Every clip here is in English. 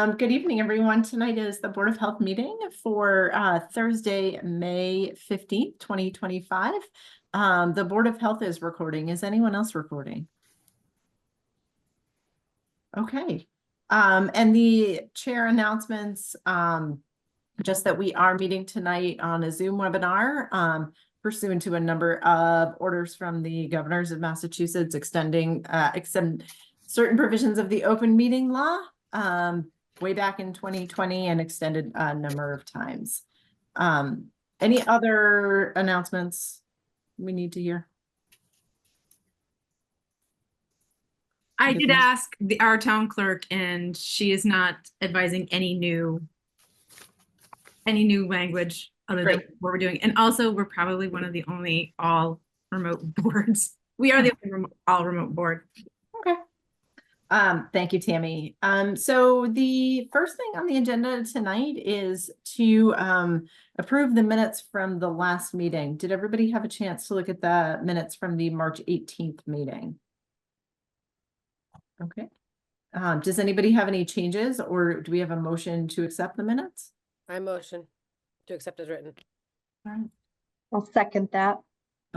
Good evening, everyone. Tonight is the Board of Health meeting for Thursday, May 15th, 2025. The Board of Health is recording. Is anyone else recording? Okay. And the chair announcements, just that we are meeting tonight on a Zoom webinar pursuant to a number of orders from the governors of Massachusetts extending certain provisions of the open meeting law way back in 2020 and extended a number of times. Any other announcements we need to hear? I did ask our town clerk, and she is not advising any new language other than what we're doing. And also, we're probably one of the only all remote boards. We are the only all remote board. Okay. Thank you, Tammy. So the first thing on the agenda tonight is to approve the minutes from the last meeting. Did everybody have a chance to look at the minutes from the March 18th meeting? Okay. Does anybody have any changes, or do we have a motion to accept the minutes? I motion to accept as written. All right. I'll second that.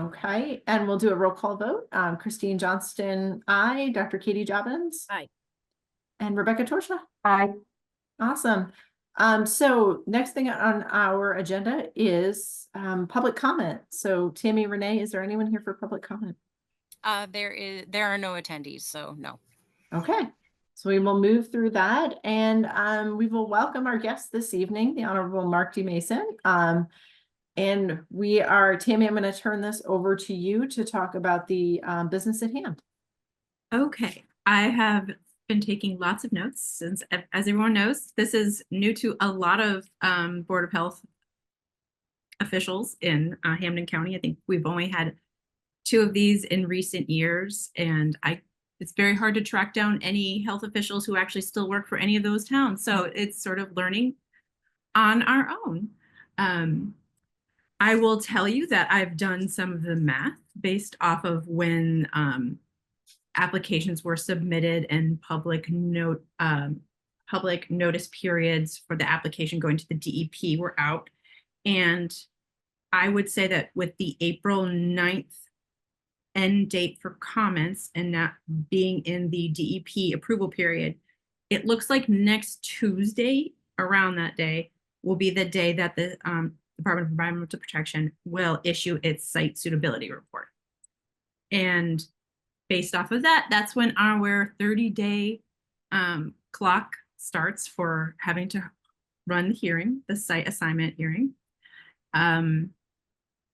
Okay, and we'll do a roll call vote. Christine Johnston, aye. Dr. Katie Jobbins? Aye. And Rebecca Torsha? Aye. Awesome. So next thing on our agenda is public comment. So Tammy, Renee, is there anyone here for public comment? There are no attendees, so no. Okay, so we will move through that, and we will welcome our guest this evening, the Honorable Mark D. Mason. And we are, Tammy, I'm going to turn this over to you to talk about the business at hand. Okay, I have been taking lots of notes since, as everyone knows, this is new to a lot of Board of Health officials in Hampden County. I think we've only had 2 of these in recent years, and it's very hard to track down any health officials who actually still work for any of those towns. So it's sort of learning on our own. I will tell you that I've done some of the math based off of when applications were submitted and public notice periods for the application going to the DEP were out. And I would say that with the April 9th end date for comments and not being in the DEP approval period, it looks like next Tuesday around that day will be the day that the Department of Environmental Protection will issue its site suitability report. And based off of that, that's when our 30-day clock starts for having to run the hearing, the site assignment hearing.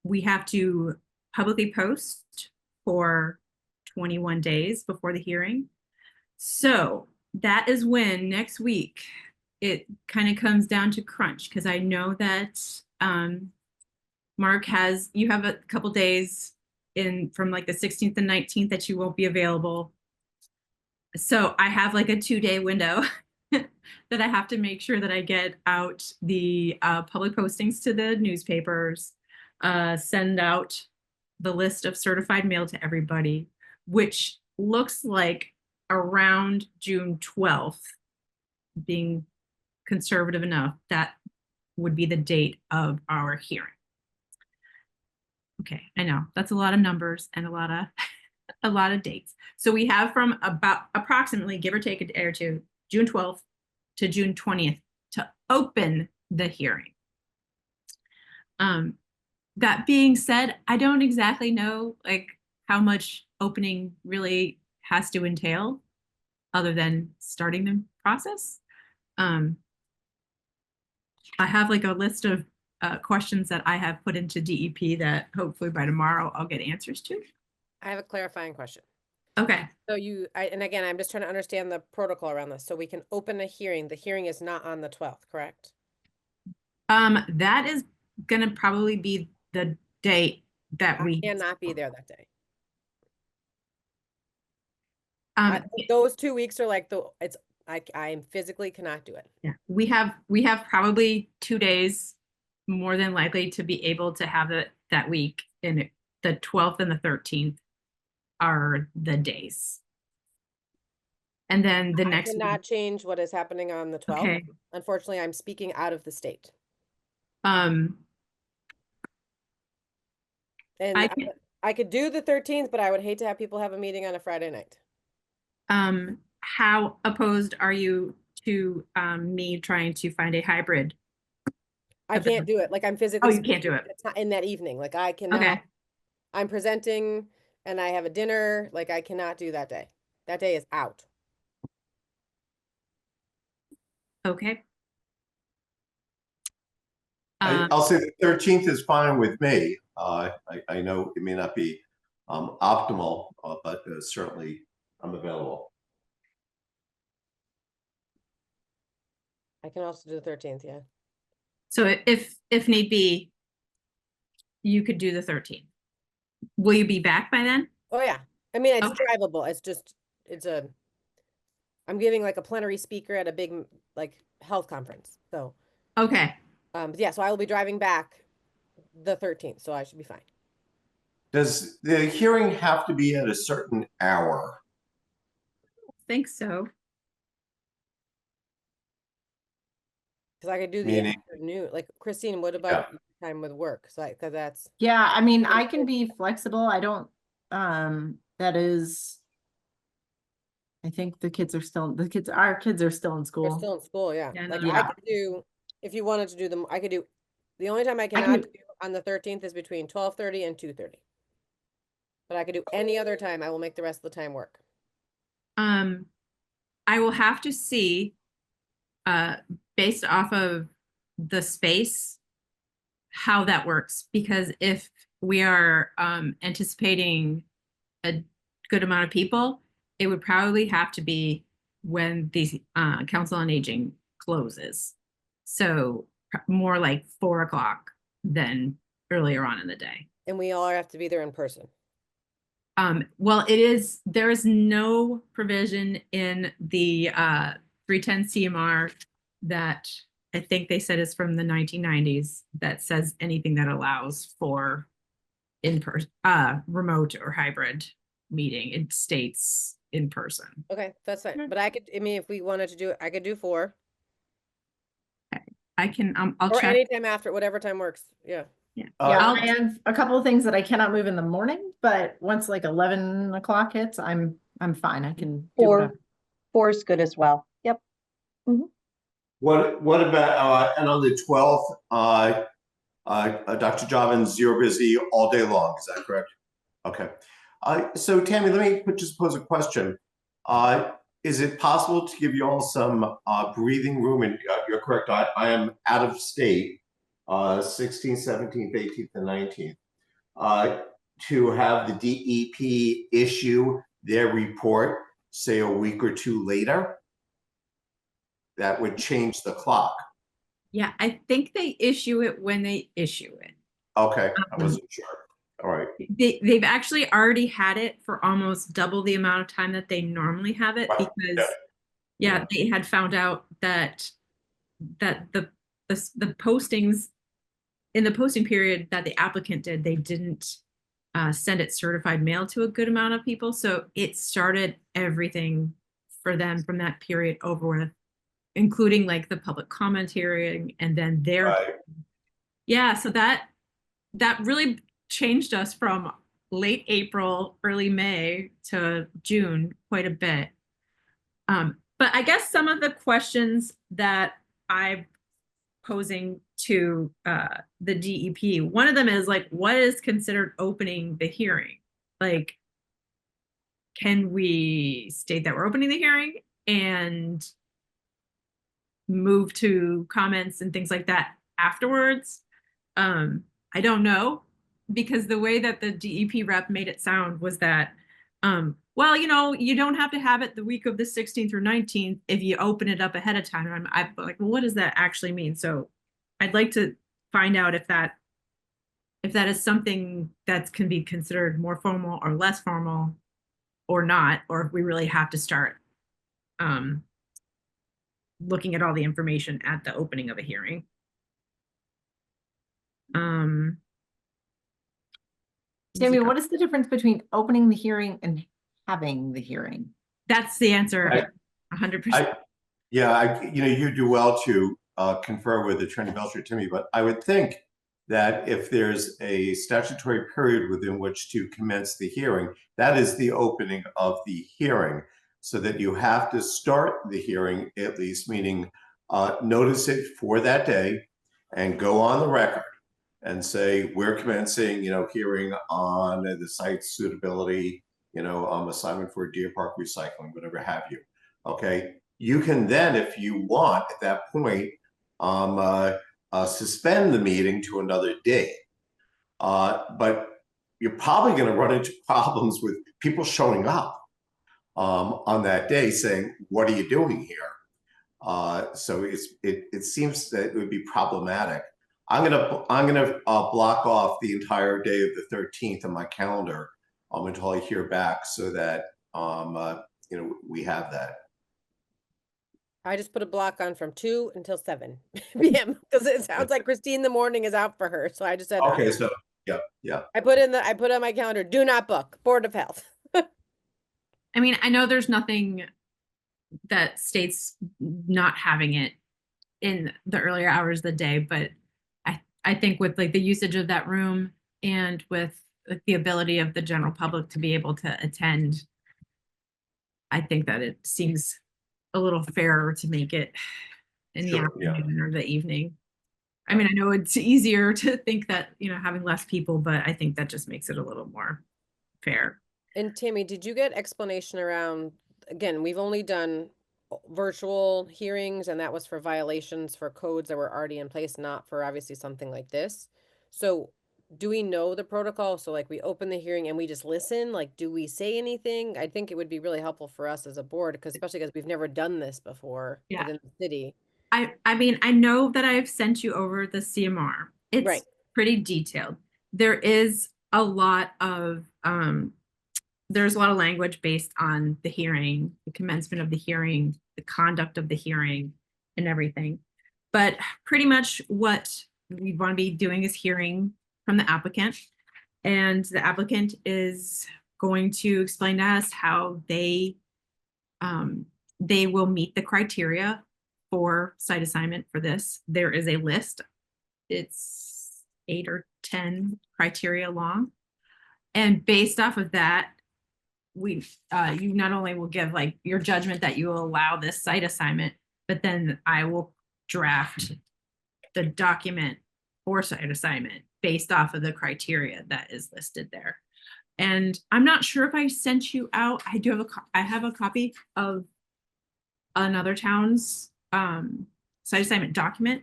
We have to publicly post for 21 days before the hearing. So that is when next week it kind of comes down to crunch, because I know that Mark you have a couple days from like the 16th and 19th that you won't be available. So I have like a 2-day window that I have to make sure that I get out the public postings to the newspapers, send out the list of certified mail to everybody, which looks like around June 12th, being conservative enough, that would be the date of our hearing. Okay, I know that's a lot of numbers and a lot of dates. So we have from about approximately, give or take a day or two, June 12th to June 20th to open the hearing. That being said, I don't exactly know like how much opening really has to entail other than starting the process. I have like a list of questions that I have put into DEP that hopefully by tomorrow I'll get answers to. I have a clarifying question. Okay. So and again, I'm just trying to understand the protocol around this. So we can open a hearing. The hearing is not on the 12th, correct? That is going to probably be the date that we cannot be there that day. Those 2 weeks are like I physically cannot do it. Yeah, we have probably 2 days more than likely to be able to have it that week, and the 12th and the 13th are the days. And then the I next week, cannot change what is happening on the 12th. okay, Unfortunately, I'm speaking out of the state. um, And I can, I could do the 13th, but I would hate to have people have a meeting on a Friday night. how opposed are you to, me trying to find a hybrid? I Of the- can't do it. Like I'm Oh, physically. you can't do it. It's not in that evening. Like I cannot. Okay, I'm presenting and I have a dinner. Like I cannot do that day. That day is out. okay. I'll say the 13th is fine with me. I know it may not be optimal, but certainly I'm available. I can also do the 13th. Yeah. So if need be, you could do the 13th. Will you be back by then? Oh yeah. I mean, it's Okay. drivable. I'm giving like a plenary speaker at a big like health conference. So, Okay, yeah, so I will be driving back the 13th, so I should be fine. Does the hearing have to be at a certain hour? think so. Because I could do the Meaning- afternoon. Like Christine, what about your time with work? So because that's Yeah, I mean, I can be flexible. I don't, that is. I think our kids are still in we're school. still in school, yeah. Yeah, Like no, I yeah. could do, if you wanted to do them, I could do, the only time I can cannot do- do on the 13th is between 12:30 and 2:30. But I could do any other time. I will make the rest of the time work. I will have to see, based off of the space, how that works, because if we are anticipating a good amount of people, it would probably have to be when the Council on Aging closes. So more like 4 o'clock than earlier on in the day. And we all have to be there in person. Well, there is no provision in the 310 CMR that I think they said is from the 1990s that says anything that allows for in-person, remote or hybrid meeting. It states in person. Okay, that's fine. Mm. But I could, I mean, if we wanted to do it, I could do 4 I can, I'll or check. anytime after, whatever time works. Yeah. Yeah. Yeah, I'll- I have a couple of things that I cannot move in the morning, but once like 11 o'clock hits, I'm fine. I can do whatever. Four is good as well. Yep. What about, and on the 12th, Dr. Jobbins, you're busy all day long, is that correct? Okay. So Tammy, let me just pose a question. Is it possible to give you all some breathing room? And you're correct, I am out of state, 16th, 17th, 18th, and 19th. To have the DEP issue their report, say a week or two later, that would change the clock. Yeah, I think they issue it when they issue it. Okay, I wasn't sure. All right. They've actually already had it for almost double the amount of time that they normally have it, Right, because yeah. they had found out that the postings in the posting period that the applicant did, they didn't send it certified mail to a good amount of people, so it started everything for them from that period over with, including like the public comment hearing and then their Right. yeah, so that really changed us from late April, early May to June quite a bit. But I guess some of the questions that I'm posing to the DEP, one of them is like, what is considered opening the hearing? Like, can we state that we're opening the hearing and move to comments and things like that afterwards? I don't know, because the way that the DEP rep made it sound was that, well, you don't have to have it the week of the 16th or 19th if you open it up ahead of time. And I'm like, well, what does that actually mean? So I'd like to find out if that is something that can be considered more formal or less formal or not, or if we really have to start looking at all the information at the opening of a hearing. Tammy, what is the difference between opening the hearing and having the hearing? That's the answer. 100%. You do well to confer with Attorney Belcher, Timmy, but I would think that if there's a statutory period within which to commence the hearing, that is the opening of the hearing, so that you have to start the hearing at least, meaning notice it for that day and go on the record and say, we're commencing, hearing on the site suitability, assignment for Deer Park recycling, whatever have you. Okay. You can then, if you want, at that point, suspend the meeting to another day. But you're probably going to run into problems with people showing up on that day saying, what are you doing here? So it seems that it would be problematic. I'm gonna block off the entire day of the 13th on my calendar until I hear back, so that we have that. I just put a block on from 2 until 7 p.m. because it sounds like Christine the morning is out for her. So I just said, Okay, so yeah. I put on my calendar, do not book, Board of Health. I mean, I know there's nothing that states not having it in the earlier hours of the day, but I think with like the usage of that room and with like, the ability of the general public to be able to attend, I think that it seems a little fairer to make it in the Sure, yeah. afternoon or the evening. I mean, I know it's easier to think that, having less people, but I think that just makes it a little more fair. And Tammy, did you get explanation around, again, we've only done virtual hearings, and that was for violations for codes that were already in place, not for obviously something like this. So do we know the protocol? So like we open the hearing and we just listen, like, do we say anything? I think it would be really helpful for us as a board, because especially because we've never done this before Yeah. within the city. I mean, I know that I've sent you over the CMR. It's Right. pretty detailed. There is a lot of there's a lot of language based on the hearing, the commencement of the hearing, the conduct of the hearing, and everything. But pretty much what we want to be doing is hearing from the applicant, and the applicant is going to explain to us how they will meet the criteria for site assignment for this. There is a list. It's 8 or 10 criteria long. And based off of that, you not only will give like your judgment that you will allow this site assignment, but then I will draft the document for site assignment based off of the criteria that is listed there. And I'm not sure if I sent you out. I have a copy of another town's site assignment document,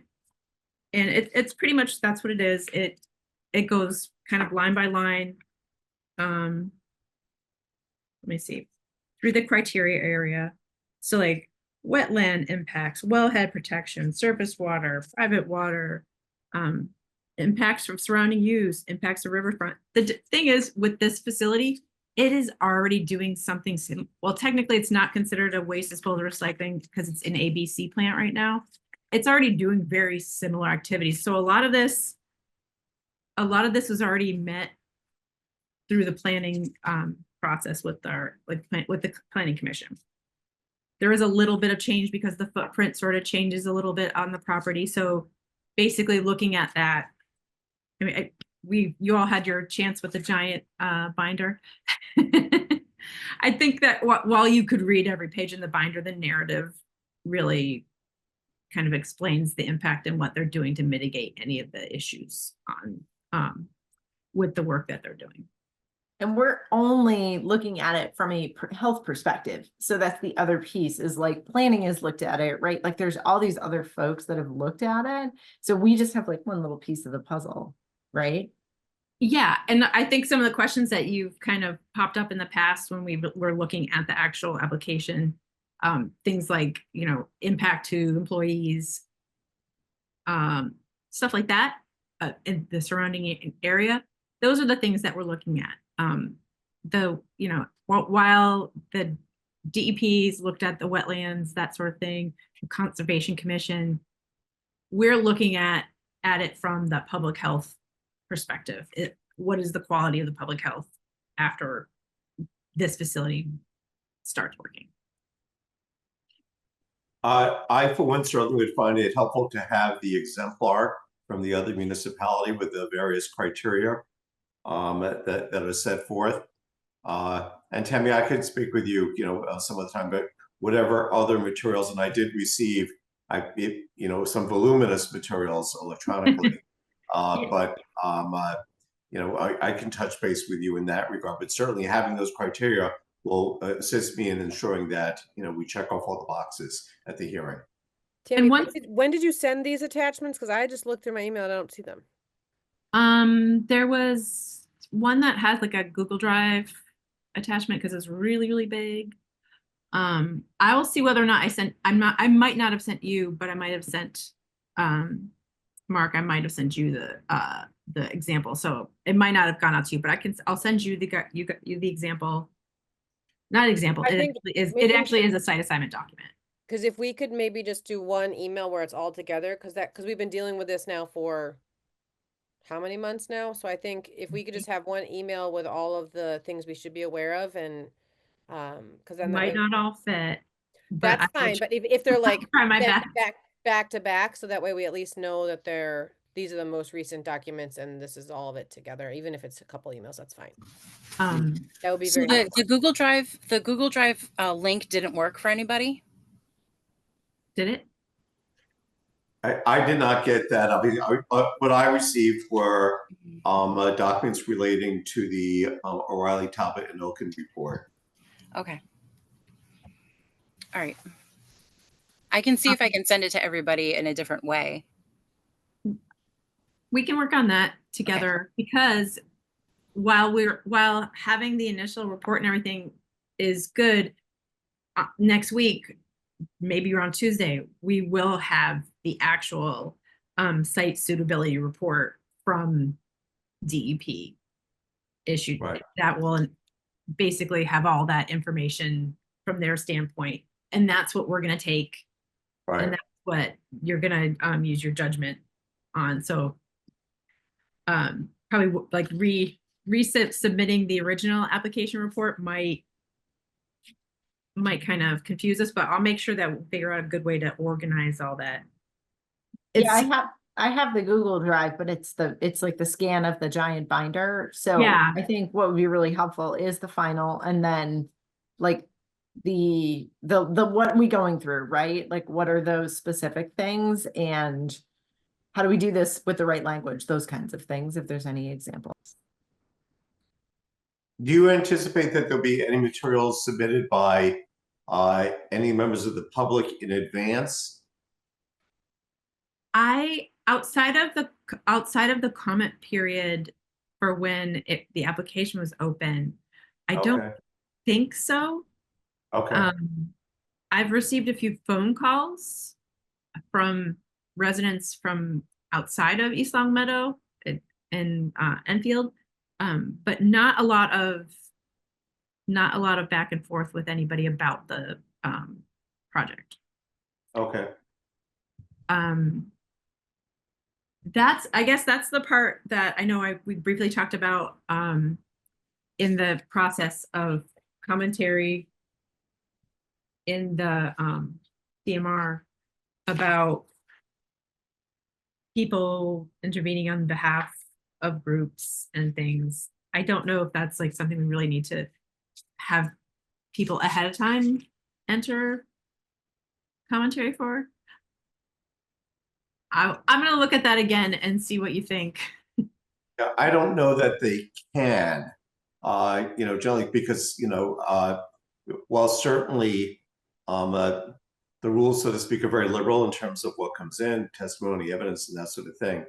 and it's pretty much, that's what it is. It goes kind of line by line. Let me see, through the criteria area. So like wetland impacts, wellhead protection, surface water, private water, impacts from surrounding use, impacts of riverfront. The thing is, with this facility, it is already doing something well, technically it's not considered a waste disposal recycling because it's an ABC plant right now. It's already doing very similar activities. So a lot of this was already met through the planning process with the planning commission. There is a little bit of change because the footprint sort of changes a little bit on the property. So basically looking at that, I mean, you all had your chance with the giant binder. I think that while you could read every page in the binder, the narrative really kind of explains the impact and what they're doing to mitigate any of the issues on with the work that they're doing. And we're only looking at it from a health perspective. So that's the other piece, is like planning has looked at it, right? Like there's all these other folks that have looked at it. So we just have like one little piece of the puzzle, right? Yeah, and I think some of the questions that you've kind of popped up in the past when we were looking at the actual application, things like, impact to employees, stuff like that, in the surrounding area, those are the things that we're looking at. While the DEP's looked at the wetlands, that sort of thing, the Conservation Commission, we're looking at it from the public health perspective. What is the quality of the public health after this facility starts working? I, for one, certainly would find it helpful to have the exemplar from the other municipality with the various criteria that are set forth. And Tammy, I could speak with you, some of the time, but whatever other materials, and I did receive, some voluminous materials electronically. But I can touch base with you in that regard. But certainly having those criteria will assist me in ensuring that we check off all the boxes at the hearing. Tammy, once- when did you send these attachments? Because I just looked through my email and I don't see them. There was one that has like a Google Drive attachment because it's really, really big. I will see whether or not I might not have sent you, but I might have sent, Mark, I might have sent you the example. So it might not have gone out to you, but I'll send you the example. Not example, I it think it actually is a site assignment document. Because if we could maybe just do one email where it's all together, because we've been dealing with this now for how many months now? So I think if we could just have one email with all of the things we should be aware of, and because then that Might way, not all fit, but that's I will fine. But if they're like try my best. back to back, so that way we at least know that these are the most recent documents and this is all of it together. Even if it's a couple emails, that's fine. That would be So very the Google Drive link didn't work for anybody? Did it? I did not get that. I mean, what I received were documents relating to the O'Reilly, Talbot, and Oaken report. Okay. All right. I can see if I can send it to everybody in a different way. We can work on that together because while having the initial report and everything is good, next week, maybe around Tuesday, we will have the actual site suitability report from DEP issued. Right. That will basically have all that information from their standpoint, and that's what we're going to take. Right. And that's what you're gonna use your judgment on. So probably like submitting the original application report might kind of confuse us, but I'll make sure that we'll figure out a good way to organize all that. Yeah, I have the Google Drive, but it's like the scan of the giant binder. So Yeah. I think what would be really helpful is the final, and then like the what are we going through, right? Like what are those specific things, and how do we do this with the right language? Those kinds of things, if there's any examples. Do you anticipate that there'll be any materials submitted by any members of the public in advance? Outside of the comment period for when the application was open, I don't think so. Okay. I've received a few phone calls from residents from outside of East Long Meadow and Enfield, but not a lot of back and forth with anybody about the project. Okay. I guess that's the part that I know we briefly talked about in the process of commentary in the CMR about people intervening on behalf of groups and things. I don't know if that's like something we really need to have people ahead of time enter commentary for. I'm going to look at that again and see what you think. Yeah, I don't know that they can, generally because, while certainly the rules, so to speak, are very liberal in terms of what comes in, testimony, evidence, and that sort of thing.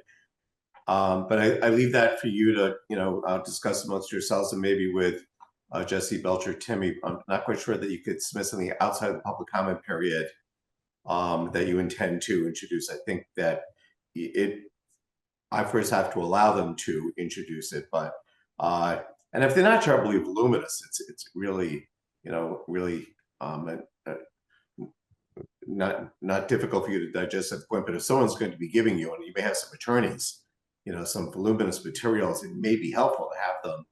But I leave that for you to, discuss amongst yourselves and maybe with Jesse, Belcher, Timmy. I'm not quite sure that you could submit something outside the public comment period that you intend to introduce. I think that I first have to allow them to introduce it, but and if they're not terribly voluminous, it's really, really not difficult for you to digest at the point. But if someone's going to be giving you, and you may have some attorneys, some voluminous materials, it may be helpful to have them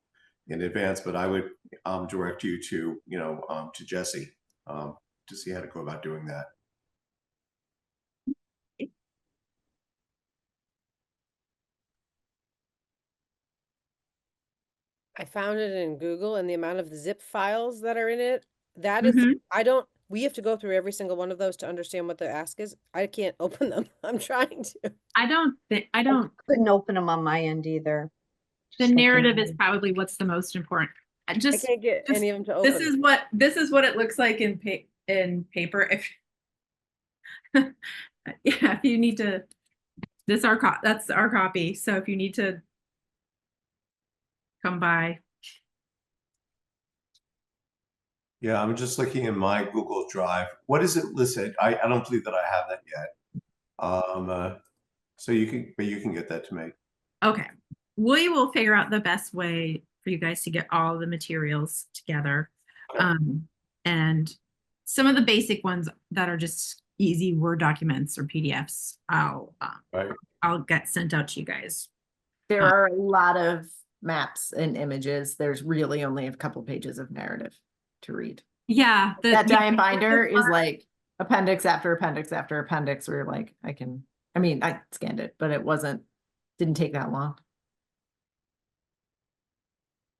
in advance. But I would direct you to, to Jesse to see how to go about doing that. I found it in Google and the amount of zip files that are in it, that is, Mhm. we have to go through every single one of those to understand what the ask is. I can't open them. I'm trying to. I don't, Couldn't open them on my end either. the Just looking narrative at is it. probably what's the most important. I Just, can't get just- any of them to this open. is what it looks like in paper. If yeah, if you need to, that's our copy. So if you need to come by. Yeah, I'm just looking in my Google Drive. What is it listed? I don't believe that I have that yet. So but you can get that to me. Okay. We will figure out the best way for you guys to get all the materials together. Okay. And some of the basic ones that are just easy Word documents or PDFs, Right. I'll get sent out to you guys. There Uh, are a lot of maps and images. There's really only a couple pages of narrative to read. Yeah. That giant binder is like appendix after appendix after appendix where like I mean, I scanned it, but didn't take that long.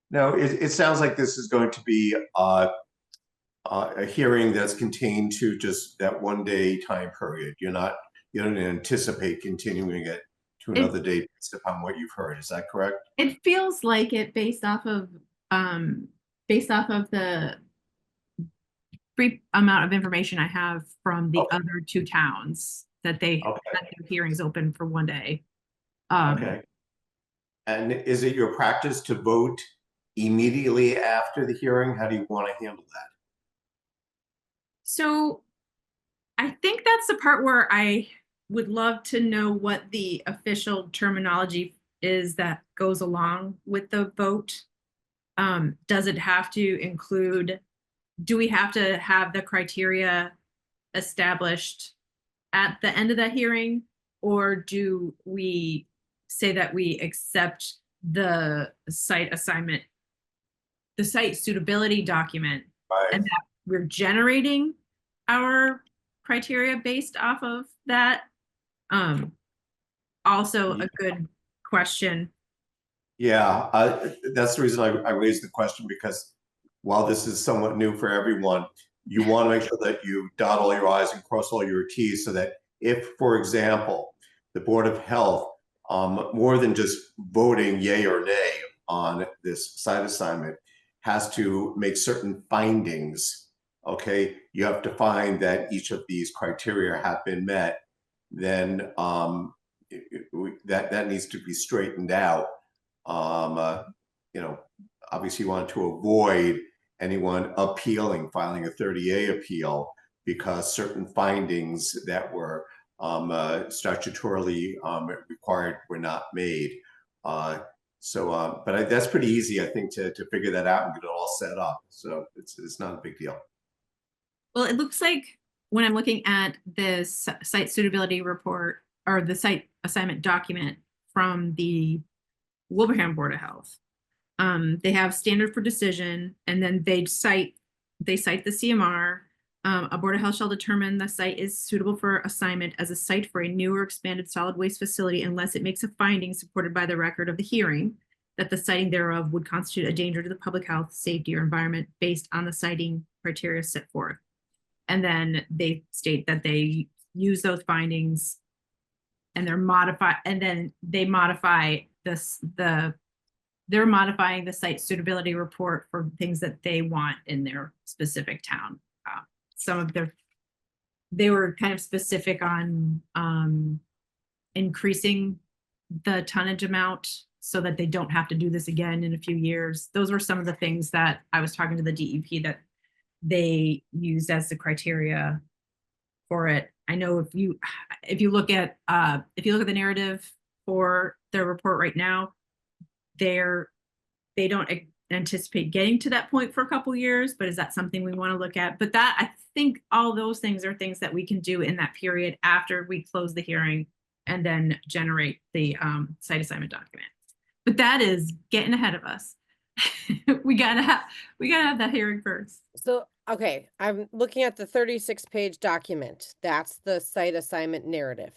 No, it sounds like this is going to be a hearing that's contained to just that 1 day time period. You don't anticipate continuing it to another day based upon what you've heard. Is that correct? It feels like it based off of the brief amount of information I have from the Okay. other two towns that they Okay. had their hearings open for 1 day. Okay. And is it your practice to vote immediately after the hearing? How do you want to handle that? So I think that's the part where I would love to know what the official terminology is that goes along with the vote. Does it have to include, do we have to have the criteria established at the end of that hearing? Or do we say that we accept the site assignment, the site suitability document, Right. and that we're generating our criteria based off of that? Also a good question. Yeah, that's the reason I raised the question, because while this is somewhat new for everyone, you want to make sure that you dot all your I's and cross all your T's so that if, for example, the Board of Health, more than just voting yay or nay on this site assignment, has to make certain findings, okay? You have to find that each of these criteria have been met, then that needs to be straightened out. Obviously you want to avoid anyone filing a 30A appeal because certain findings that were statutorily required were not made. But that's pretty easy, I think, to figure that out and get it all set up. So it's not a big deal. Well, it looks like when I'm looking at this site suitability report or the site assignment document from the Wilbraham Board of Health, they have standard for decision, and then they cite the CMR. A Board of Health shall determine the site is suitable for assignment as a site for a new or expanded solid waste facility unless it makes a finding supported by the record of the hearing that the siting thereof would constitute a danger to the public health, safety, or environment based on the siting criteria set forth. And then they state that they use those findings and they're modifying the site suitability report for things that they want in their specific town. They were kind of specific on increasing the tonnage amount so that they don't have to do this again in a few years. Those were some of the things that I was talking to the DEP that they used as the criteria for it. I know if you look at the narrative for their report right now, they don't anticipate getting to that point for a couple years, but is that something we want to look at? But that, I think all those things are things that we can do in that period after we close the hearing and then generate the site assignment document. But that is getting ahead of us. we gotta have that hearing first. So, okay, I'm looking at the 36-page document. That's the site assignment narrative.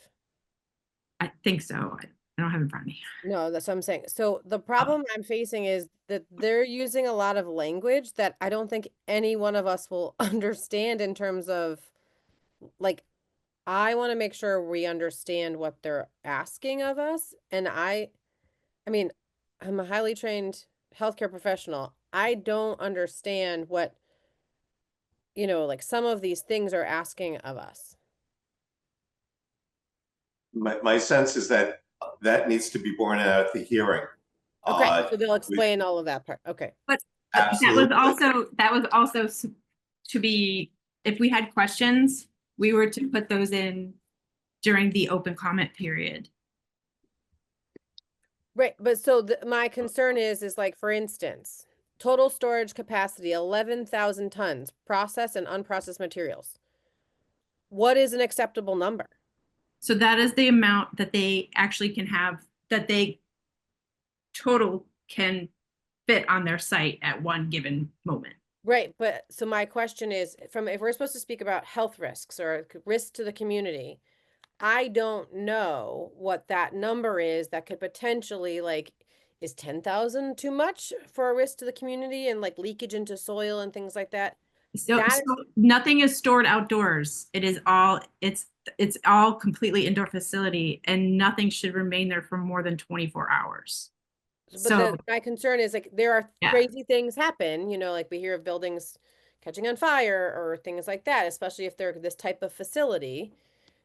I think so. I don't have it in front of me. No, that's what I'm saying. So the problem I'm facing is that they're using a lot of language that I don't think any one of us will understand in terms of, like, I want to make sure we understand what they're asking of us. And I mean, I'm a highly trained healthcare professional. I don't understand what, like some of these things are asking of us. My sense is that that needs to be borne out at the hearing. Okay, so they'll with- explain all of that part. Okay. But Absolutely. that was also to be, if we had questions, we were to put those in during the open comment period. Right, but so my concern is like, for instance, total storage capacity, 11,000 tons, processed and unprocessed materials. What is an acceptable number? So that is the amount that they actually can have, that they total can fit on their site at one given moment. Right, but so my question is, if we're supposed to speak about health risks or risk to the community, I don't know what that number is that could potentially, like, is 10,000 too much for a risk to the community and like leakage into soil and things like that? So, That is- so nothing is stored outdoors. It is all, it's all completely indoor facility, and nothing should remain there for more than 24 hours. But So my concern is, like, there are Yeah. crazy things happen, like we hear of buildings catching on fire or things like that, especially if they're this type of facility,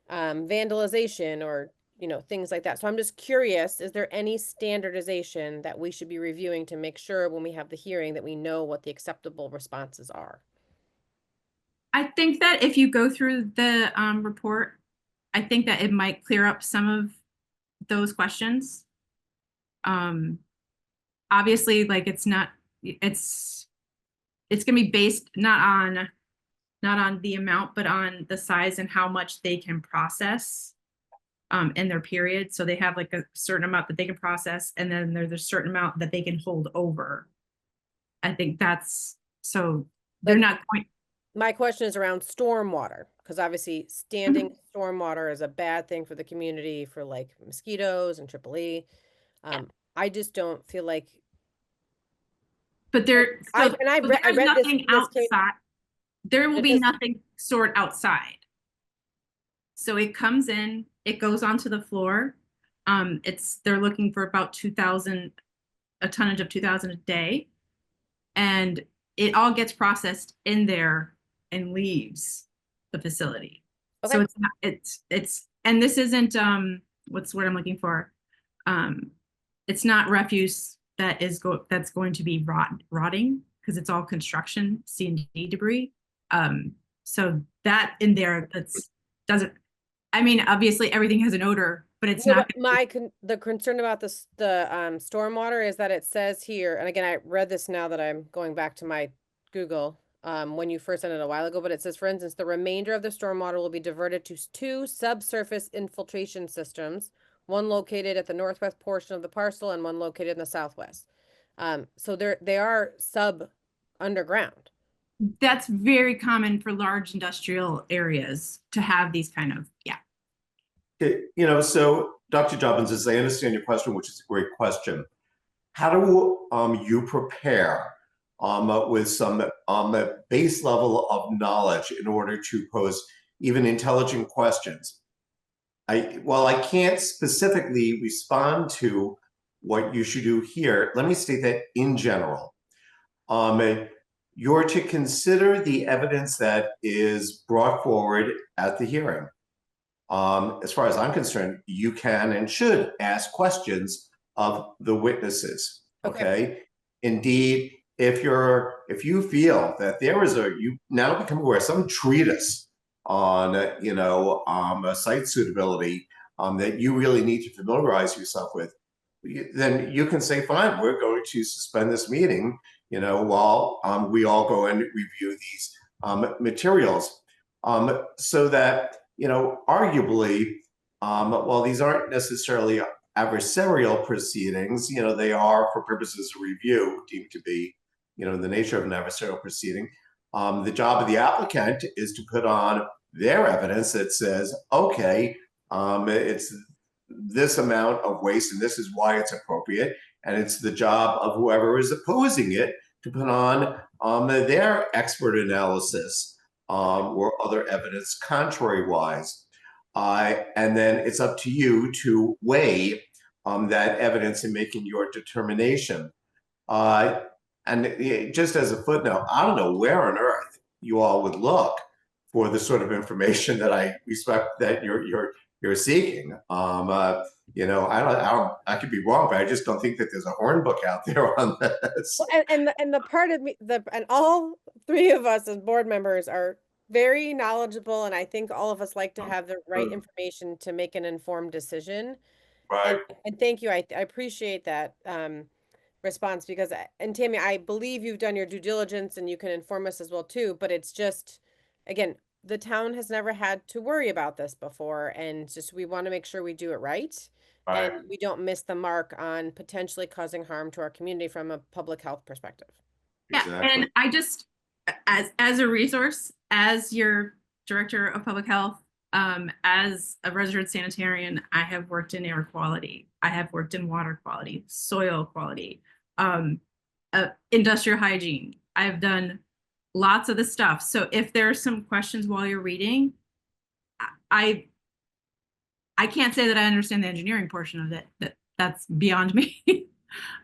vandalization or, things like that. So I'm just curious, is there any standardization that we should be reviewing to make sure when we have the hearing that we know what the acceptable responses are? I think that if you go through the report, I think that it might clear up some of those questions. Obviously, like, it's gonna be based not on the amount, but on the size and how much they can process in their period. So they have like a certain amount that they can process, and then there's a certain amount that they can hold over. I think that's, so they're Like- not going. My question is around stormwater, because obviously standing stormwater is a bad thing for the community for like mosquitoes and triple-E. I just don't feel like, But there, I so read there's this. nothing This came, outside. There will It be does- nothing stored outside. So it comes in, it goes onto the floor. They're looking for about 2,000, a tonnage of 2,000 a day. And it all gets processed in there and leaves the facility. So Okay. it's not, it's, and this isn't, what's the word I'm looking for? It's not refuse that's going to be rotting, because it's all construction C&D debris. So that in there, doesn't, I mean, obviously everything has an odor, but it's No, not. but the concern about the stormwater is that it says here, and again, I read this now that I'm going back to my Google, when you first sent it a while ago, but it says, for instance, the remainder of the stormwater will be diverted to two subsurface infiltration systems, one located at the northwest portion of the parcel and one located in the southwest. So they are underground. That's very common for large industrial areas to have these kind of, yeah. Okay, so Dr. Jobbins, as I understand your question, which is a great question, how do you prepare with some base level of knowledge in order to pose even intelligent questions? While I can't specifically respond to what you should do here, let me state that in general. You're to consider the evidence that is brought forward at the hearing. As far as I'm concerned, you can and should ask questions of the witnesses. Okay. Indeed, if you feel that there is you now become aware of some treatise on a site suitability that you really need to familiarize yourself with, then you can say, fine, we're going to suspend this meeting, while we all go and review these materials, so that, arguably, while these aren't necessarily adversarial proceedings, they are, for purposes of review, deemed to be, the nature of an adversarial proceeding. The job of the applicant is to put on their evidence that says, okay, it's this amount of waste, and this is why it's appropriate. And it's the job of whoever is opposing it to put on their expert analysis or other evidence contrary wise. And then it's up to you to weigh that evidence in making your determination. And just as a footnote, I don't know where on earth you all would look for the sort of information that I respect that you're seeking. I could be wrong, but I just don't think that there's a horn book out there on this. And the part of me, and all three of us as board members are very knowledgeable, and I think all of us like to have the right information to make an informed decision. Right. And thank you. I appreciate that response, because, and Tammy, I believe you've done your due diligence and you can inform us as well too, but it's just, again, the town has never had to worry about this before, and just we want to make sure we do it right. Right. And we don't miss the mark on potentially causing harm to our community from a public health perspective. Yeah, Exactly. and I just, as a resource, as your director of public health, as a resident sanitarian, I have worked in air quality. I have worked in water quality, soil quality, industrial hygiene. I've done lots of the stuff. So if there's some questions while you're reading, I can't say that I understand the engineering portion of it. That's beyond me.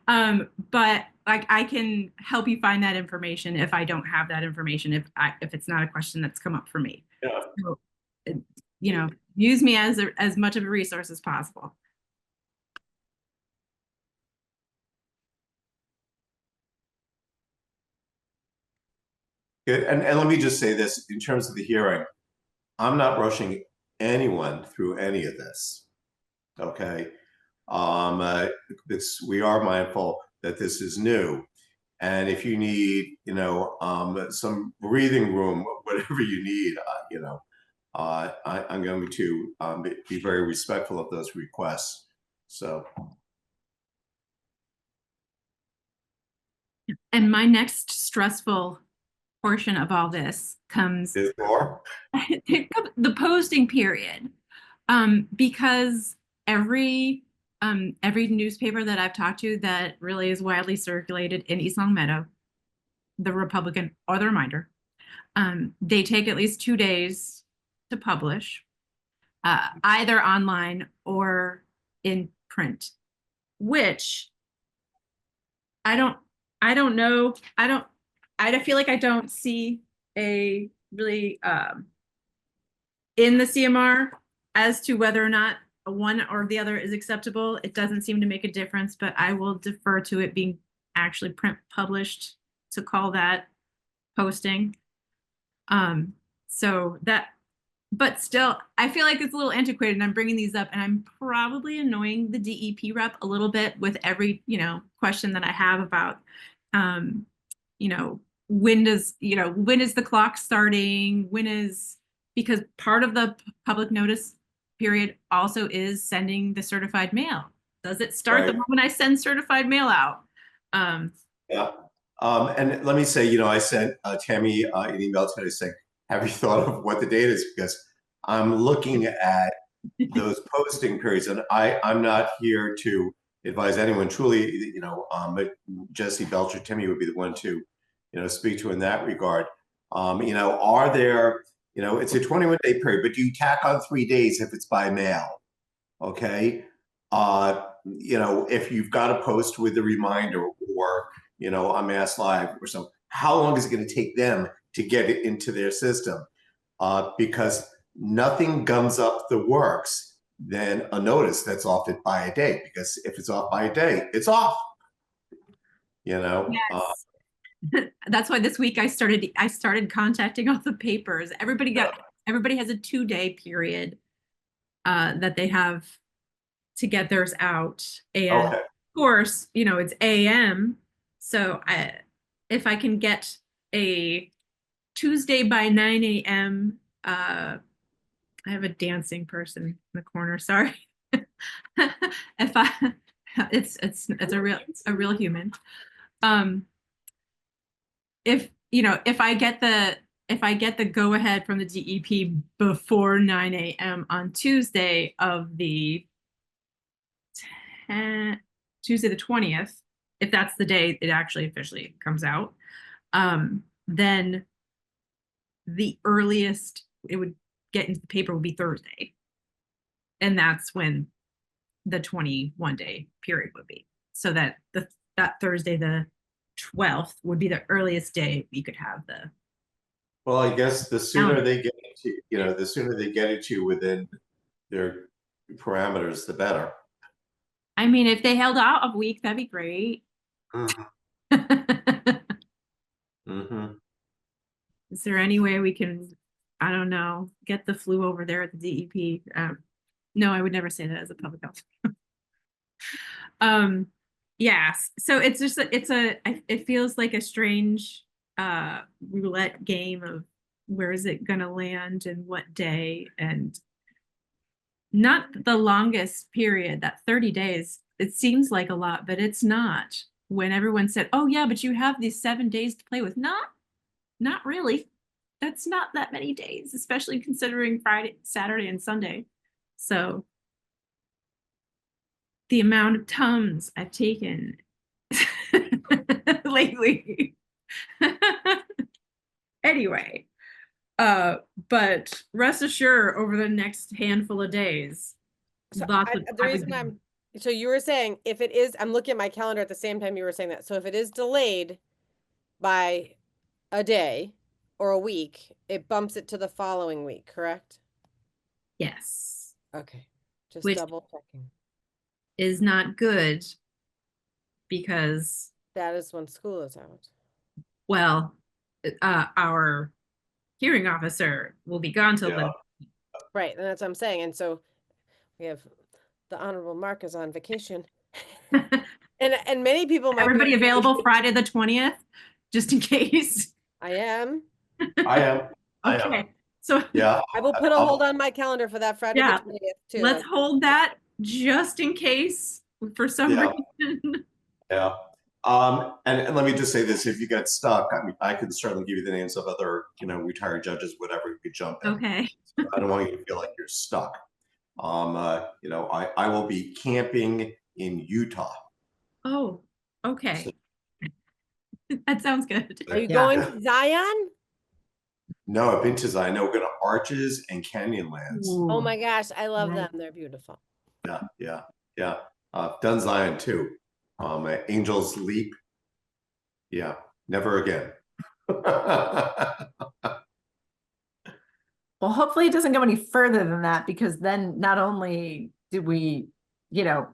But I can help you find that information if I don't have that information, if it's not a question that's come up for me. Yeah. So, use me as much of a resource as possible. Good. And let me just say this in terms of the hearing, I'm not rushing anyone through any of this. Okay. We are mindful that this is new. And if you need, some breathing room, whatever you need, I'm going to be very respectful of those requests. So. And my next stressful portion of all this comes Is more? the posting period, because every newspaper that I've talked to that really is widely circulated in East Long Meadow, the Republican or the Reminder, they take at least 2 days to publish, either online or in print, which I don't know. I feel like I don't see a really in the CMR as to whether or not one or the other is acceptable. It doesn't seem to make a difference, but I will defer to it being actually print published to call that posting. So that, but still, I feel like it's a little antiquated, and I'm bringing these up, and I'm probably annoying the DEP rep a little bit with every, question that I have about, when is the clock starting? Because part of the public notice period also is sending the certified mail. Does it start the Right. moment I send certified mail out? Yeah. And let me say, I sent Tammy an email today saying, have you thought of what the date is? Because I'm looking at those posting periods, and I'm not here to advise anyone. Truly, but Jesse Belcher, Timmy would be the one to, speak to in that regard. Are there, it's a 21-day period, but you tack on 3 days if it's by mail. Okay. If you've got a post with a reminder or, a Mass Live or something, how long is it going to take them to get it into their system? Because nothing gums up the works than a notice that's off it by a day, because if it's off by a day, it's off. Yes. That's why this week I started contacting all the papers. Everybody has a 2-day period that they have to get theirs out. And Okay. of course, it's AM. So if I can get a Tuesday by 9 a.m. I have a dancing person in the corner. Sorry. It's a real human. If I get the go ahead from the DEP before 9 a.m. on Tuesday of the Tuesday the 20th, if that's the day it actually officially comes out, then the earliest it would get into the paper would be Thursday. And that's when the 21-day period would be. So that that Thursday, the 12th, would be the earliest day you could have the. Well, I guess the sooner they get it to, you know, the sooner they get it to you within their parameters, the better. I mean, if they held out a week, that'd be great. Mhm. Mhm. Is there any way we can, I don't know, get the flu over there at the DEP? No, I would never say that as a public health. Yes, so it's just it feels like a strange roulette game of where is it gonna land and what day, and not the longest period, that 30 days. It seems like a lot, but it's not. When everyone said, oh yeah, but you have these 7 days to play with. Not really. That's not that many days, especially considering Friday, Saturday, and Sunday. So the amount of Tums I've taken lately. Anyway, but rest assured, over the next handful of days, So lots of the reason so you were saying if it is, I'm looking at my calendar at the same time you were saying that. So if it is delayed by a day or a week, it bumps it to the following week, correct? yes, Okay, just Which- double checking. is not good because, That is when school is out. well, our hearing officer will be gone till Yeah. Right, and that's what I'm saying. And so we have the Honorable Mark is on vacation. the. And many people might be Everybody on available vacation. Friday the 20th, just in case. I am. I am. I am. Okay, so Yeah. I will put a I'll- hold on my calendar for that Friday Yeah, the 20th too. let's hold that just in case for some Yeah. reason. Yeah. And let me just say this, if you get stuck, I mean, I can certainly give you the names of other, you know, retired judges, whatever, you could jump in. Okay, I don't want you to feel like you're stuck. You know, I will be camping in Utah. oh, okay. That sounds good. Are you Yeah. going to Zion? No, I've been to Zion. No, we're going to Arches and Canyonlands. Oh Ooh. my gosh, I love Nice. them. They're beautiful. Yeah, yeah, yeah. Done Zion too. Angels Leap. Yeah, never again. Well, hopefully it doesn't go any further than that, because then not only do we, you know,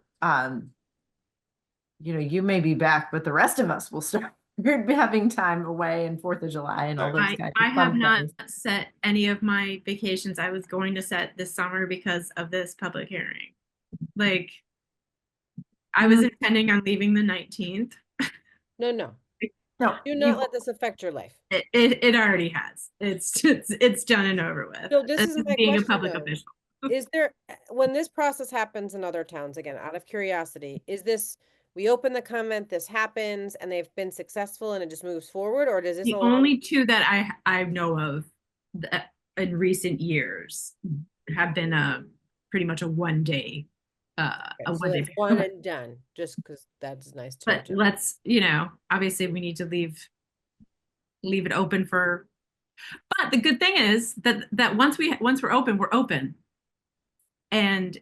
you may be back, but the rest of us will start having time away and 4th of July and all those I kinds I of have fun not things. set any of my vacations I was going to set this summer because of this public hearing. Like, I was intending on leaving the 19th. No, no. No, Do not let this affect your life. It already has. It's done and over with. So this is my being a question, public though. official. Is there, when this process happens in other towns, again, out of curiosity, is this, we open the comment, this happens, and they've been successful and it just moves forward, or does this The allow- only two that I know of that in recent years have been pretty much a one day Okay, a so one day. that's one and done, just because that's nice to know But too. let's, obviously we need to leave it open for, but the good thing is that once we're open, we're open. And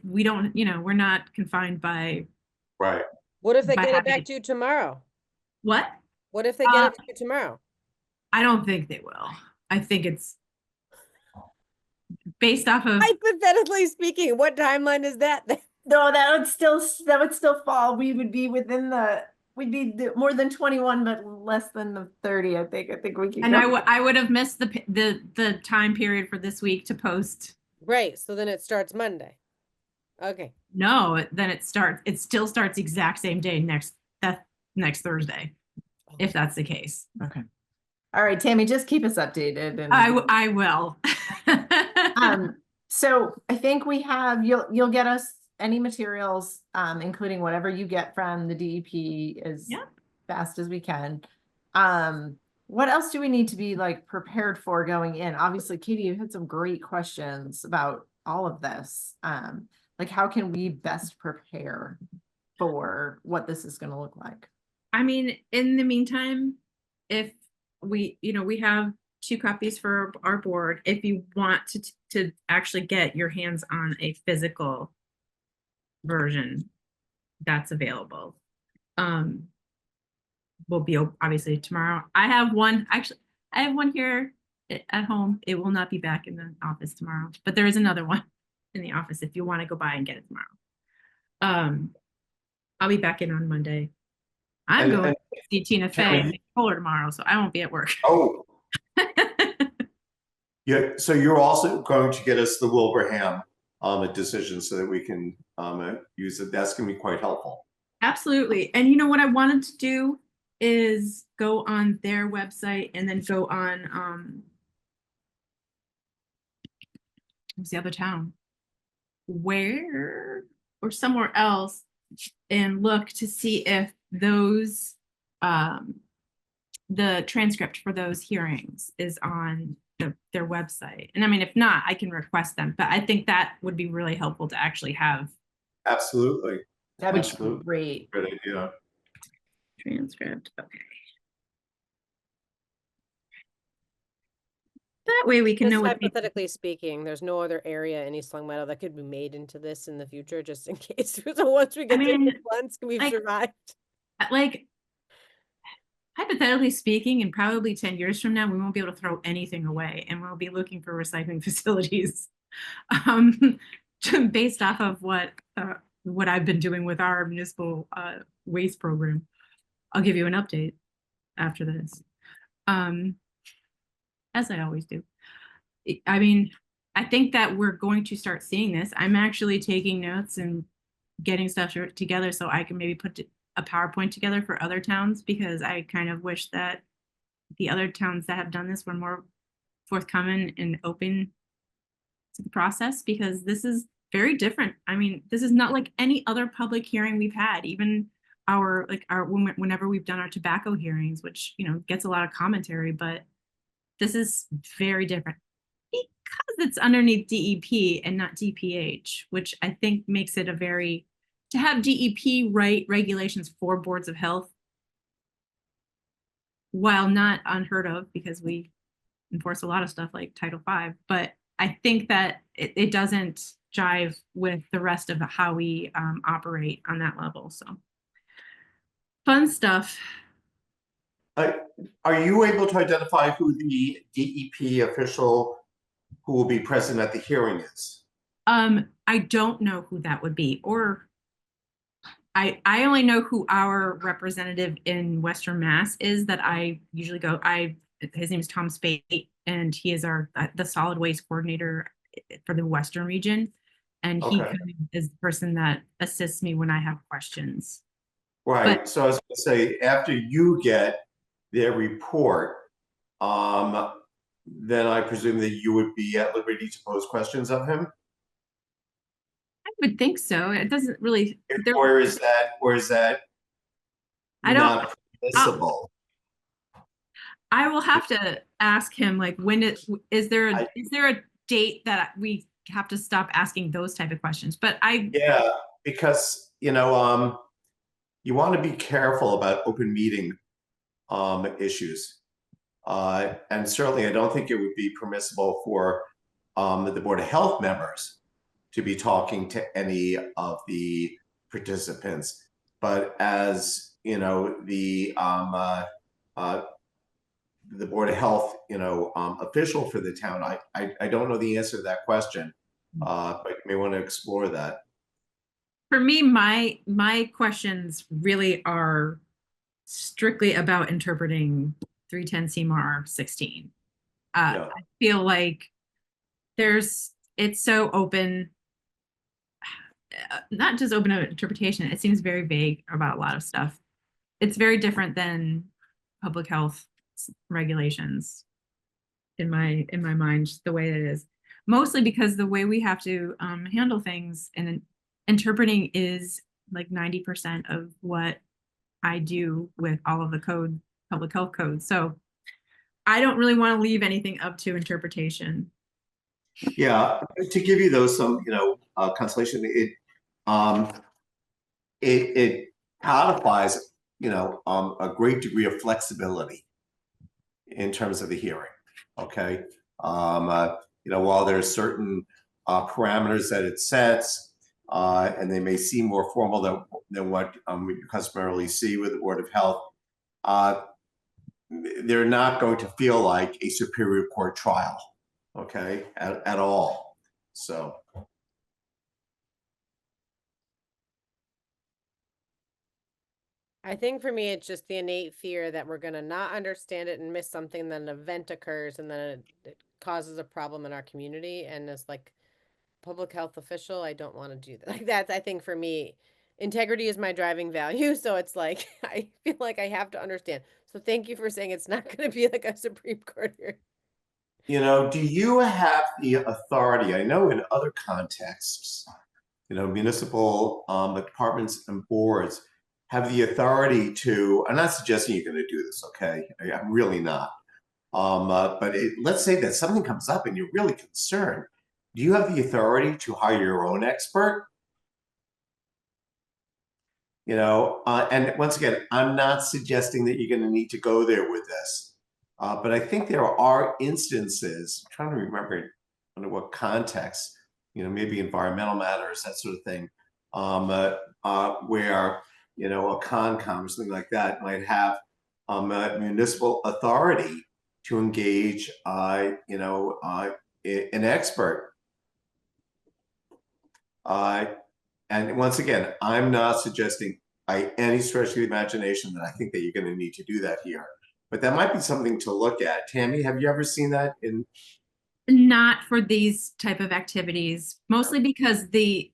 we don't, we're not confined by Right. What if they by get it having back it- to you tomorrow? what? What if they get it to you tomorrow? I don't think they will. I think it's based off of, Hypothetically speaking, what timeline is that? no, that would still fall. We would be within we'd be more than 21, but less than the 30. I think we can. and go. I would have missed the time period for this week to post. Right, so then it starts Monday. Okay, No, then it still starts exact same day next Thursday, if that's the case. Okay. All right, Tammy, just keep us updated. And I will. So I think we have, you'll get us any materials, including whatever you get from the DEP as Yeah. fast as we can. What else do we need to be like prepared for going in? Obviously, Katie, you had some great questions about all of this. Like, how can we best prepare for what this is gonna look like? I mean, in the meantime, if we, we have 2 copies for our board, if you want to actually get your hands on a physical version, that's available. Will be obviously tomorrow. I have one here at home. It will not be back in the office tomorrow, but there is another one in the office if you want to go by and get it tomorrow. I'll be back in on Monday. I'm going to see Tina Fey and Polar tomorrow, so I won't be at work. Oh, yeah. So you're also going to get us the Wilbraham a decision so that we can use it. That's going to be quite helpful. Absolutely. And you know what I wanted to do is go on their website and then go on what's the other town? Where or somewhere else and look to see if those the transcript for those hearings is on their website. And I mean, if not, I can request them, but I think that would be really helpful to actually have Absolutely. That'd be Absolutely. great. Good idea. transcript. Okay. That way we can Just know what hypothetically speaking, there's no other area in East Long Meadow that could be made into this in the future, just in case. So once we get mean, to once we've like- survived. like hypothetically speaking, in probably 10 years from now, we won't be able to throw anything away and we'll be looking for recycling facilities based off of what I've been doing with our municipal waste program. I'll give you an update after this. As I always do. I mean, I think that we're going to start seeing this. I'm actually taking notes and getting stuff together so I can maybe put a PowerPoint together for other towns, because I kind of wish that the other towns that have done this were more forthcoming and open to the process, because this is very different. I mean, this is not like any other public hearing we've had, even whenever we've done our tobacco hearings, which, gets a lot of commentary, but this is very different because it's underneath DEP and not DPH, which I think makes it to have DEP write regulations for boards of health, while not unheard of because we enforce a lot of stuff like Title V, but I think that it doesn't jive with the rest of how we operate on that level. So fun stuff. Are you able to identify who the DEP official who will be present at the hearing is? I don't know who that would be, or I only know who our representative in Western Mass is that I usually go. His name is Tom Spate, and he is the solid waste coordinator for the Western region, and he Okay. is the person that assists me when I have questions. Right. But- So I was going to say, after you get their report, then I presume that you would be at liberty to pose questions of him? I would think so. It doesn't really. Or is that I don't- not permissible? I will have to ask him, like, is there a date that we have to stop asking those type of questions? But Yeah, because you want to be careful about open meeting issues. And certainly I don't think it would be permissible for the Board of Health members to be talking to any of the participants. But as the Board of Health official for the town, I don't know the answer to that question, but you may want to explore that. for me, my questions really are strictly about interpreting 310 CMR 16. Yeah. I feel like it's so open, not just open to interpretation. It seems very vague about a lot of stuff. It's very different than public health regulations in my mind, the way it is, mostly because the way we have to handle things and interpreting is like 90% of what I do with all of the public health codes. So I don't really want to leave anything up to interpretation. Yeah, to give you those some, consolation, it codifies, a great degree of flexibility in terms of the hearing. Okay. While there's certain parameters that it sets, and they may seem more formal than what you customarily see with the Board of Health, they're not going to feel like a Superior Court trial, okay, at all. So. I think for me, it's just the innate fear that we're gonna not understand it and miss something, then an event occurs and then it causes a problem in our community. And as like public health official, I don't want to do that. Like that's, I think for me, integrity is my driving value. So it's like, I feel like I have to understand. So thank you for saying it's not gonna be like a Supreme Court hearing. Do you have the authority? I know in other contexts, municipal departments and boards have the authority to, I'm not suggesting you're going to do this, okay? I'm really not. But let's say that something comes up and you're really concerned. Do you have the authority to hire your own expert? And once again, I'm not suggesting that you're going to need to go there with this. But I think there are instances, I'm trying to remember under what context, maybe environmental matters, that sort of thing, where, a Concom or something like that might have a municipal authority to engage, an expert. And once again, I'm not suggesting by any stretch of the imagination that I think that you're going to need to do that here. But that might be something to look at. Tammy, have you ever seen that in? Not for these type of activities, mostly because the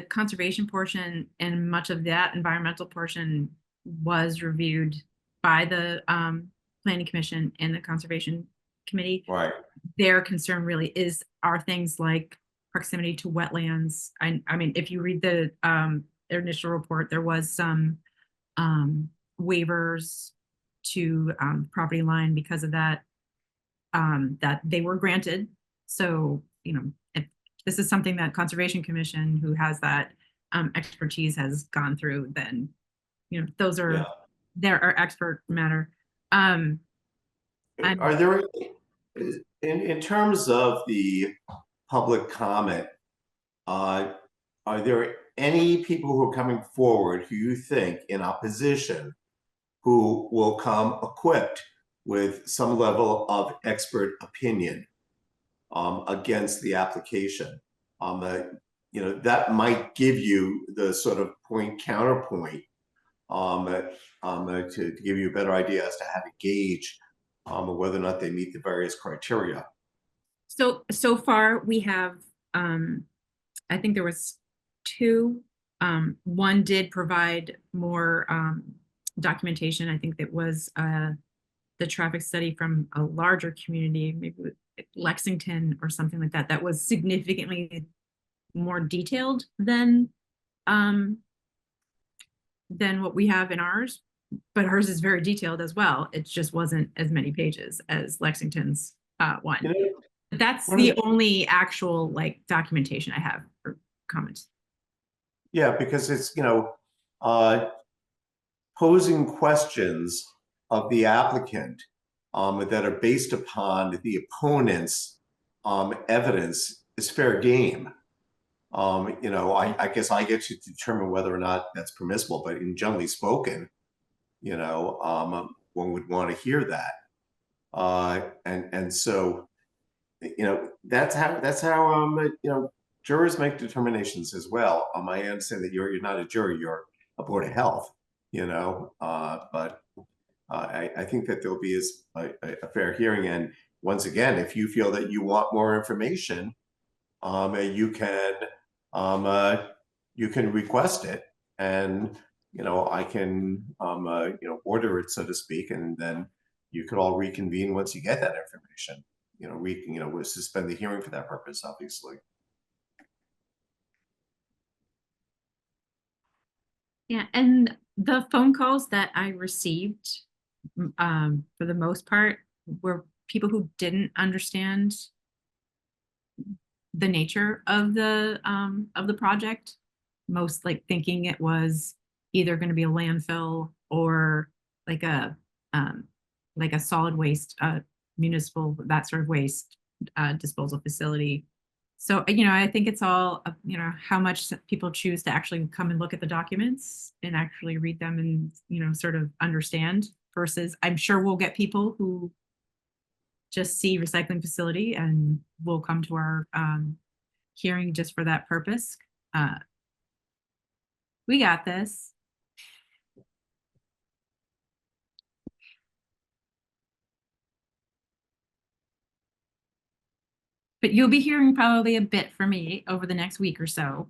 conservation portion and much of that environmental portion was reviewed by the Planning Commission and the Conservation Committee. Right. Their concern really are things like proximity to wetlands. I mean, if you read their initial report, there was some waivers to property line because of that, that they were granted. So, if this is something that Conservation Commission, who has that expertise, has gone through, then, those are our expert matter. Are there, in terms of the public comment, are there any people who are coming forward who you think in opposition who will come equipped with some level of expert opinion against the application? That might give you the sort of counterpoint to give you a better idea as to how to gauge whether or not they meet the various criteria. So far we have, I think there was 2. One did provide more documentation. I think that was the traffic study from a larger community, maybe Lexington or something like that, that was significantly more detailed than what we have in ours. But hers is very detailed as well. It just wasn't as many pages as Lexington's one. That's the only actual documentation I have for comments. Yeah, because it's, posing questions of the applicant that are based upon the opponent's evidence is fair game. I guess I get to determine whether or not that's permissible, but in generally spoken, one would want to hear that. And so, that's how jurors make determinations as well. I understand that you're not a jury, you're a Board of Health, but I think that there'll be a fair hearing. And once again, if you feel that you want more information, you can request it, and I can order it, so to speak, and then you could all reconvene once you get that information. We'll suspend the hearing for that purpose, obviously. Yeah, and the phone calls that I received, for the most part, were people who didn't understand the nature of the project. Most like thinking it was either going to be a landfill or like a solid waste, municipal, that sort of waste disposal facility. So, I think it's all, how much people choose to actually come and look at the documents and actually read them and, sort of understand, versus I'm sure we'll get people who just see recycling facility and will come to our hearing just for that purpose. We got this. But you'll be hearing probably a bit from me over the next week or so,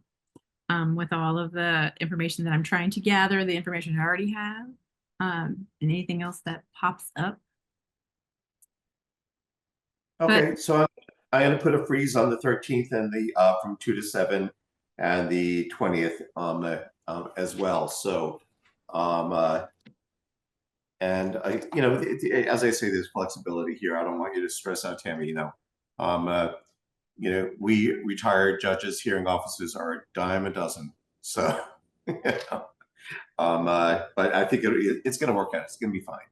with all of the information that I'm trying to gather, the information I already have, and anything else that pops up. Okay, so I'm gonna put a freeze on the 13th and the from 2 to 7 and the 20th as well. So and as I say, there's flexibility here. I don't want you to stress out, Tammy. We retired judges, hearing officers are a dime a dozen. So, but I think it's going to work out. It's going to be fine.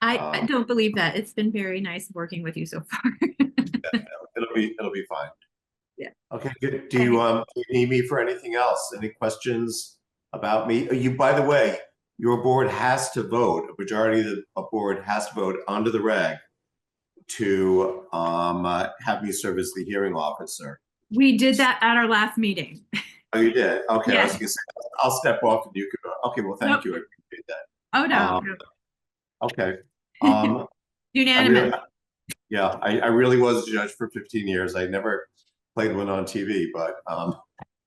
I don't believe that. It's been very nice working with you so far. It'll be fine. Yeah. Okay, good. Do you need me for anything else? Any questions about me? By the way, your board has to vote. A majority of the board has to vote under the reg to have me serve as the hearing officer. We did that at our last meeting. Oh, you did? Okay, Yeah. I was gonna say, I'll step off and you could. Okay, well, thank you. I appreciate that. Oh, no. Okay. Unanimous. I really was a judge for 15 years. I never played one on TV, but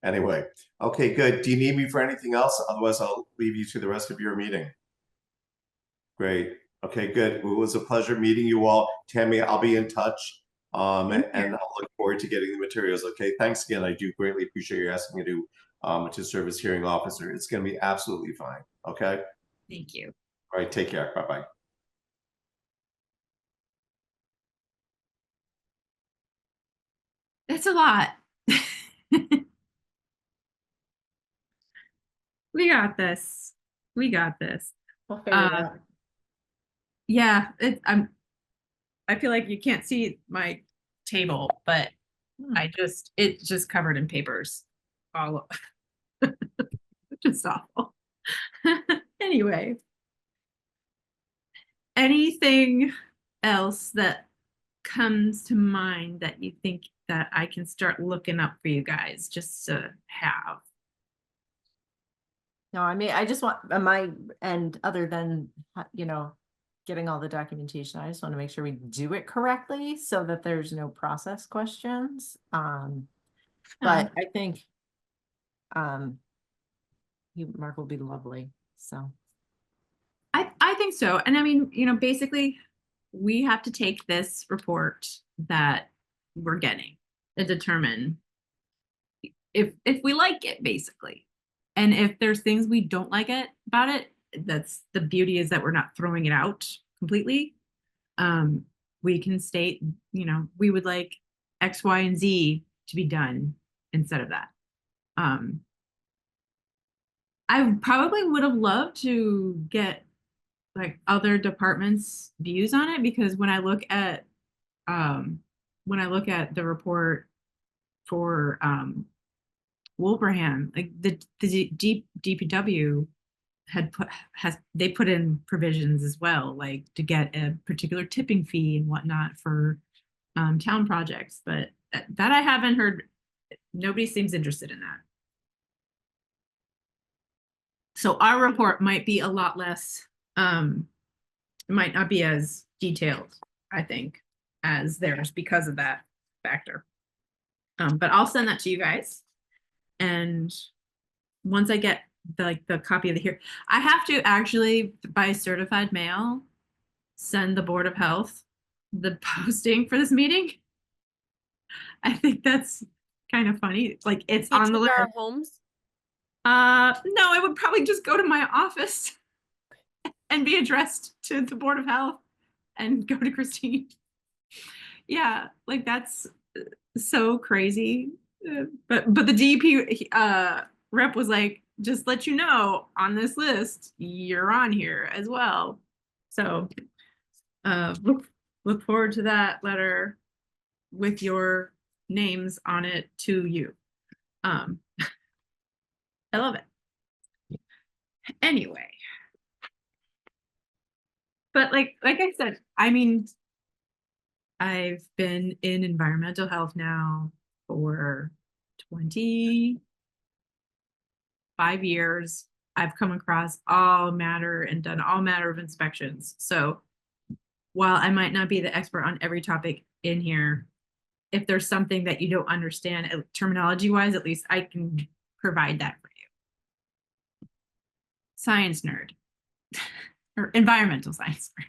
anyway. Okay, good. Do you need me for anything else? Otherwise, I'll leave you to the rest of your meeting. Great. Okay, good. Well, it was a pleasure meeting you all. Tammy, I'll be in touch. And I'll look forward to getting the materials. Okay, thanks again. I do greatly appreciate you asking me to serve as hearing officer. It's going to be absolutely fine. Okay. Thank you. All right. Take care. Bye-bye. It's a lot. We got this. We got this. We'll figure it out. Yeah, I feel like you can't see my table, but it's just covered in papers. All just awful. Anyway. Anything else that comes to mind that you think that I can start looking up for you guys just to have? No, I mean, I just want on my end, other than, getting all the documentation, I just want to make sure we do it correctly so that there's no process questions. But I think Mark will be lovely. So I think so. And I mean, basically we have to take this report that we're getting and determine if we like it, basically. And if there's things we don't like about it, that's the beauty, is that we're not throwing it out completely. We can state, we would like X, Y, and Z to be done instead of that. I probably would have loved to get like other departments' views on it, because when I look at the report for Wilbraham, like the DPW they put in provisions as well, like to get a particular tipping fee and whatnot for town projects, but that I haven't heard. Nobody seems interested in that. So our report might be a lot less, it might not be as detailed, I think, as theirs because of that factor. But I'll send that to you guys. And once I get the copy of the hearing, I have to actually, by certified mail, send the Board of Health the posting for this meeting. I think that's kind of funny. Like, it's on the our list. homes. No, I would probably just go to my office and be addressed to the Board of Health and go to Christine. Yeah, like that's so crazy. But the DEP rep was like, just let you know, on this list, you're on here as well. So look forward to that letter with your names on it to you. I love it. Anyway. But like I said, I mean, I've been in environmental health now for 25 years. I've come across all matter and done all matter of inspections. So while I might not be the expert on every topic in here, if there's something that you don't understand terminology wise, at least I can provide that for you. Science nerd or environmental science nerd.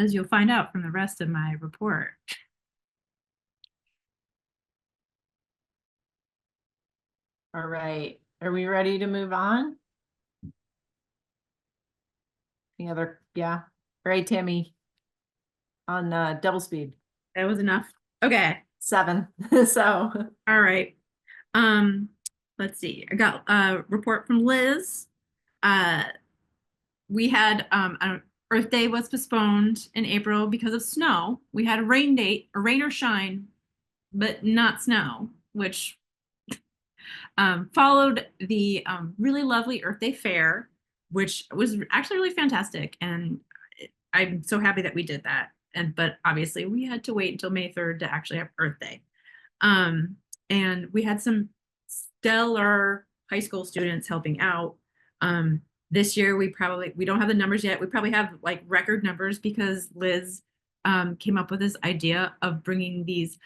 As you'll find out from the rest of my report. All right, are we ready to move on? Any other, yeah, all right, Tammy. On double speed, That was enough. Okay. 7, so. All right. Let's see. I got a report from Liz. We had Earth Day was postponed in April because of snow. We had a rain date, a rain or shine, but not snow, which followed the really lovely Earth Day fair, which was actually really fantastic. And I'm so happy that we did that. But obviously we had to wait until May 3rd to actually have Earth Day. And we had some stellar high school students helping out. This year we don't have the numbers yet. We probably have like record numbers because Liz came up with this idea of bringing these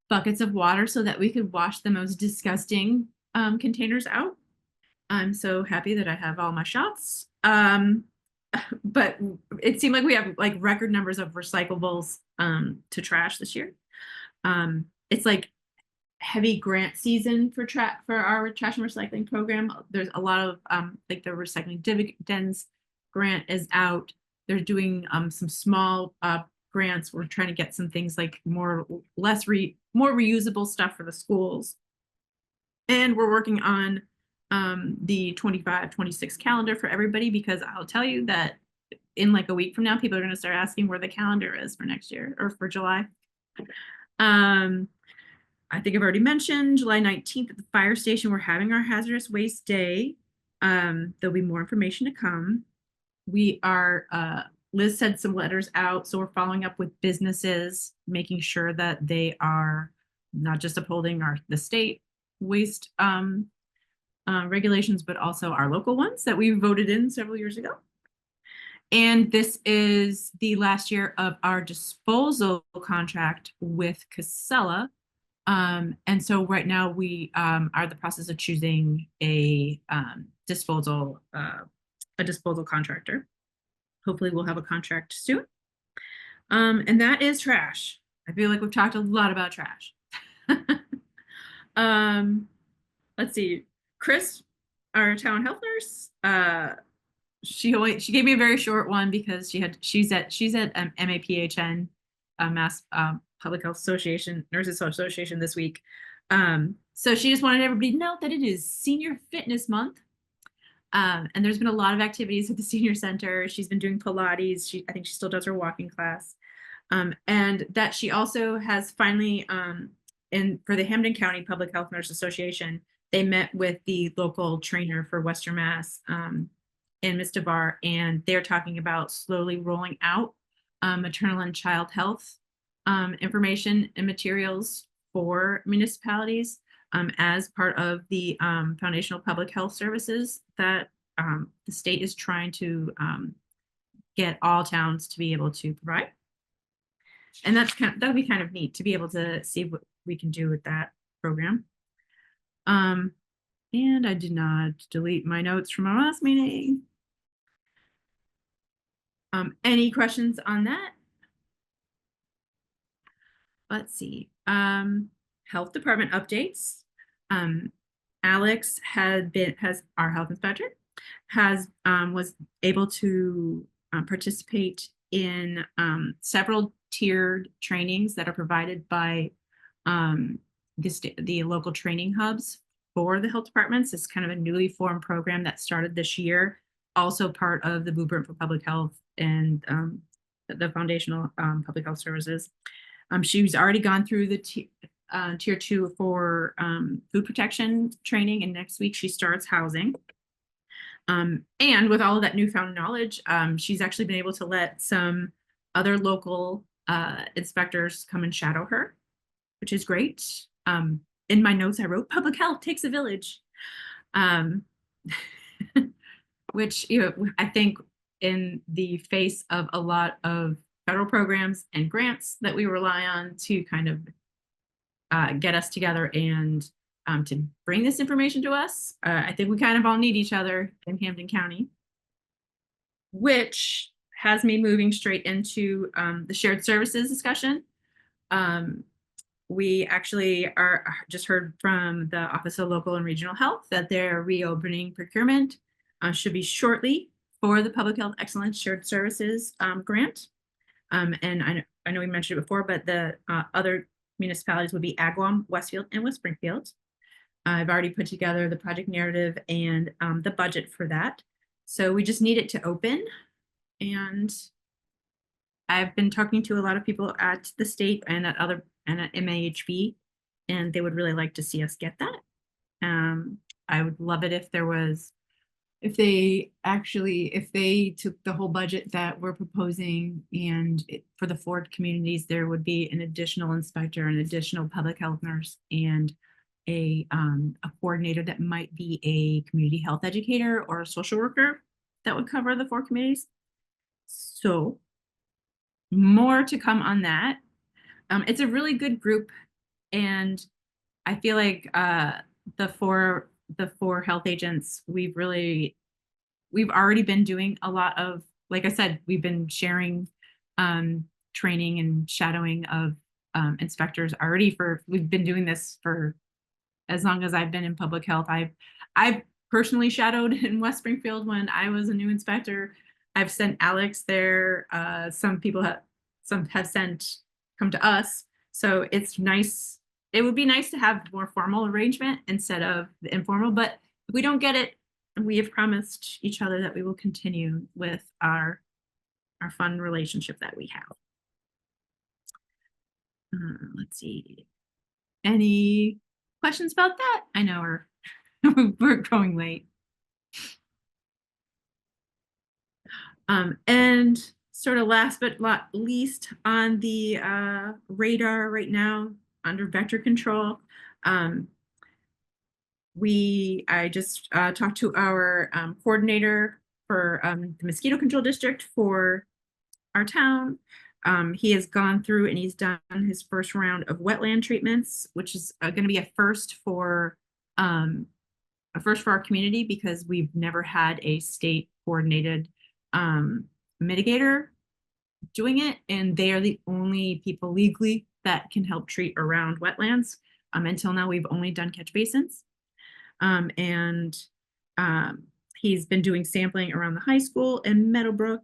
buckets of water so that we could wash the most disgusting containers out. I'm so happy that I have all my shots. But it seemed like we have like record numbers of recyclables to trash this year. It's like heavy grant season for our trash and recycling program. There's a lot of like the recycling dividends grant is out. They're doing some small grants. We're trying to get some things like more reusable stuff for the schools. And we're working on the 25-26 calendar for everybody, because I'll tell you that in like a week from now, people are going to start asking where the calendar is for next year or for July. I think I've already mentioned July 19th at the fire station, we're having our hazardous waste day. There'll be more information to come. We are, Liz sent some letters out, so we're following up with businesses, making sure that they are not just upholding the state waste regulations, but also our local ones that we voted in several years ago. And this is the last year of our disposal contract with Casella. And so right now we are in the process of choosing a disposal contractor. Hopefully we'll have a contract soon. And that is trash. I feel like we've talked a lot about trash. Let's see. Chris, our town health nurse, she gave me a very short one because she's at MAPHN, Mass Public Health Association, Nurses Association this week. So she just wanted everybody to know that it is Senior Fitness Month. And there's been a lot of activities at the senior center. She's been doing Pilates. I think she still does her walking class. And that she also has finally, for the Hampden County Public Health Nurse Association, they met with the local trainer for Western Mass in Ms. DeVar, and they're talking about slowly rolling out maternal and child health information and materials for municipalities as part of the foundational public health services that the state is trying to get all towns to be able to provide. And that'll be kind of neat to be able to see what we can do with that program. And I did not delete my notes from our last meeting. Any questions on that? Let's see. Health department updates. Alex has our health inspector was able to participate in several tiered trainings that are provided by the local training hubs for the health departments. It's kind of a newly formed program that started this year, also part of the Blueprint for Public Health and the Foundational Public Health Services. She's already gone through the tier 2 for food protection training, and next week she starts housing. And with all of that newfound knowledge, she's actually been able to let some other local inspectors come and shadow her, which is great. In my notes, I wrote public health takes a village, which, you know, I think in the face of a lot of federal programs and grants that we rely on to kind of get us together and to bring this information to us. I think we kind of all need each other in Hampden County, which has me moving straight into the shared services discussion. We actually are just heard from the Office of Local and Regional Health that they're reopening procurement should be shortly for the Public Health Excellence Shared Services grant. And I know we mentioned it before, but the other municipalities would be Agawam, Westfield, and West Springfield. I've already put together the project narrative and the budget for that. So we just need it to open. And I've been talking to a lot of people at the state and at MAHB, and they would really like to see us get that. I would love it if if they took the whole budget that we're proposing and for the 4 communities, there would be an additional inspector, an additional public health nurse, and a coordinator that might be a community health educator or a social worker that would cover the 4 communities. So more to come on that. It's a really good group, and I feel like the four health agents, we've already been doing a lot of, like I said, we've been sharing training and shadowing of inspectors already we've been doing this for as long as I've been in public health. I've personally shadowed in West Springfield when I was a new inspector. I've sent Alex there. Some people have come to us. So it's nice. It would be nice to have more formal arrangement instead of the informal, but if we don't get it, we have promised each other that we will continue with our fun relationship that we have. Let's see. Any questions about that? I know we're growing late. And sort of last but not least on the radar right now under vector control, I just talked to our coordinator for the mosquito control district for our town. He has gone through and he's done his first round of wetland treatments, which is going to be a first for our community because we've never had a state coordinated mitigator doing it, and they are the only people legally that can help treat around wetlands. Until now, we've only done catch basins. He's been doing sampling around the high school and Meadowbrook.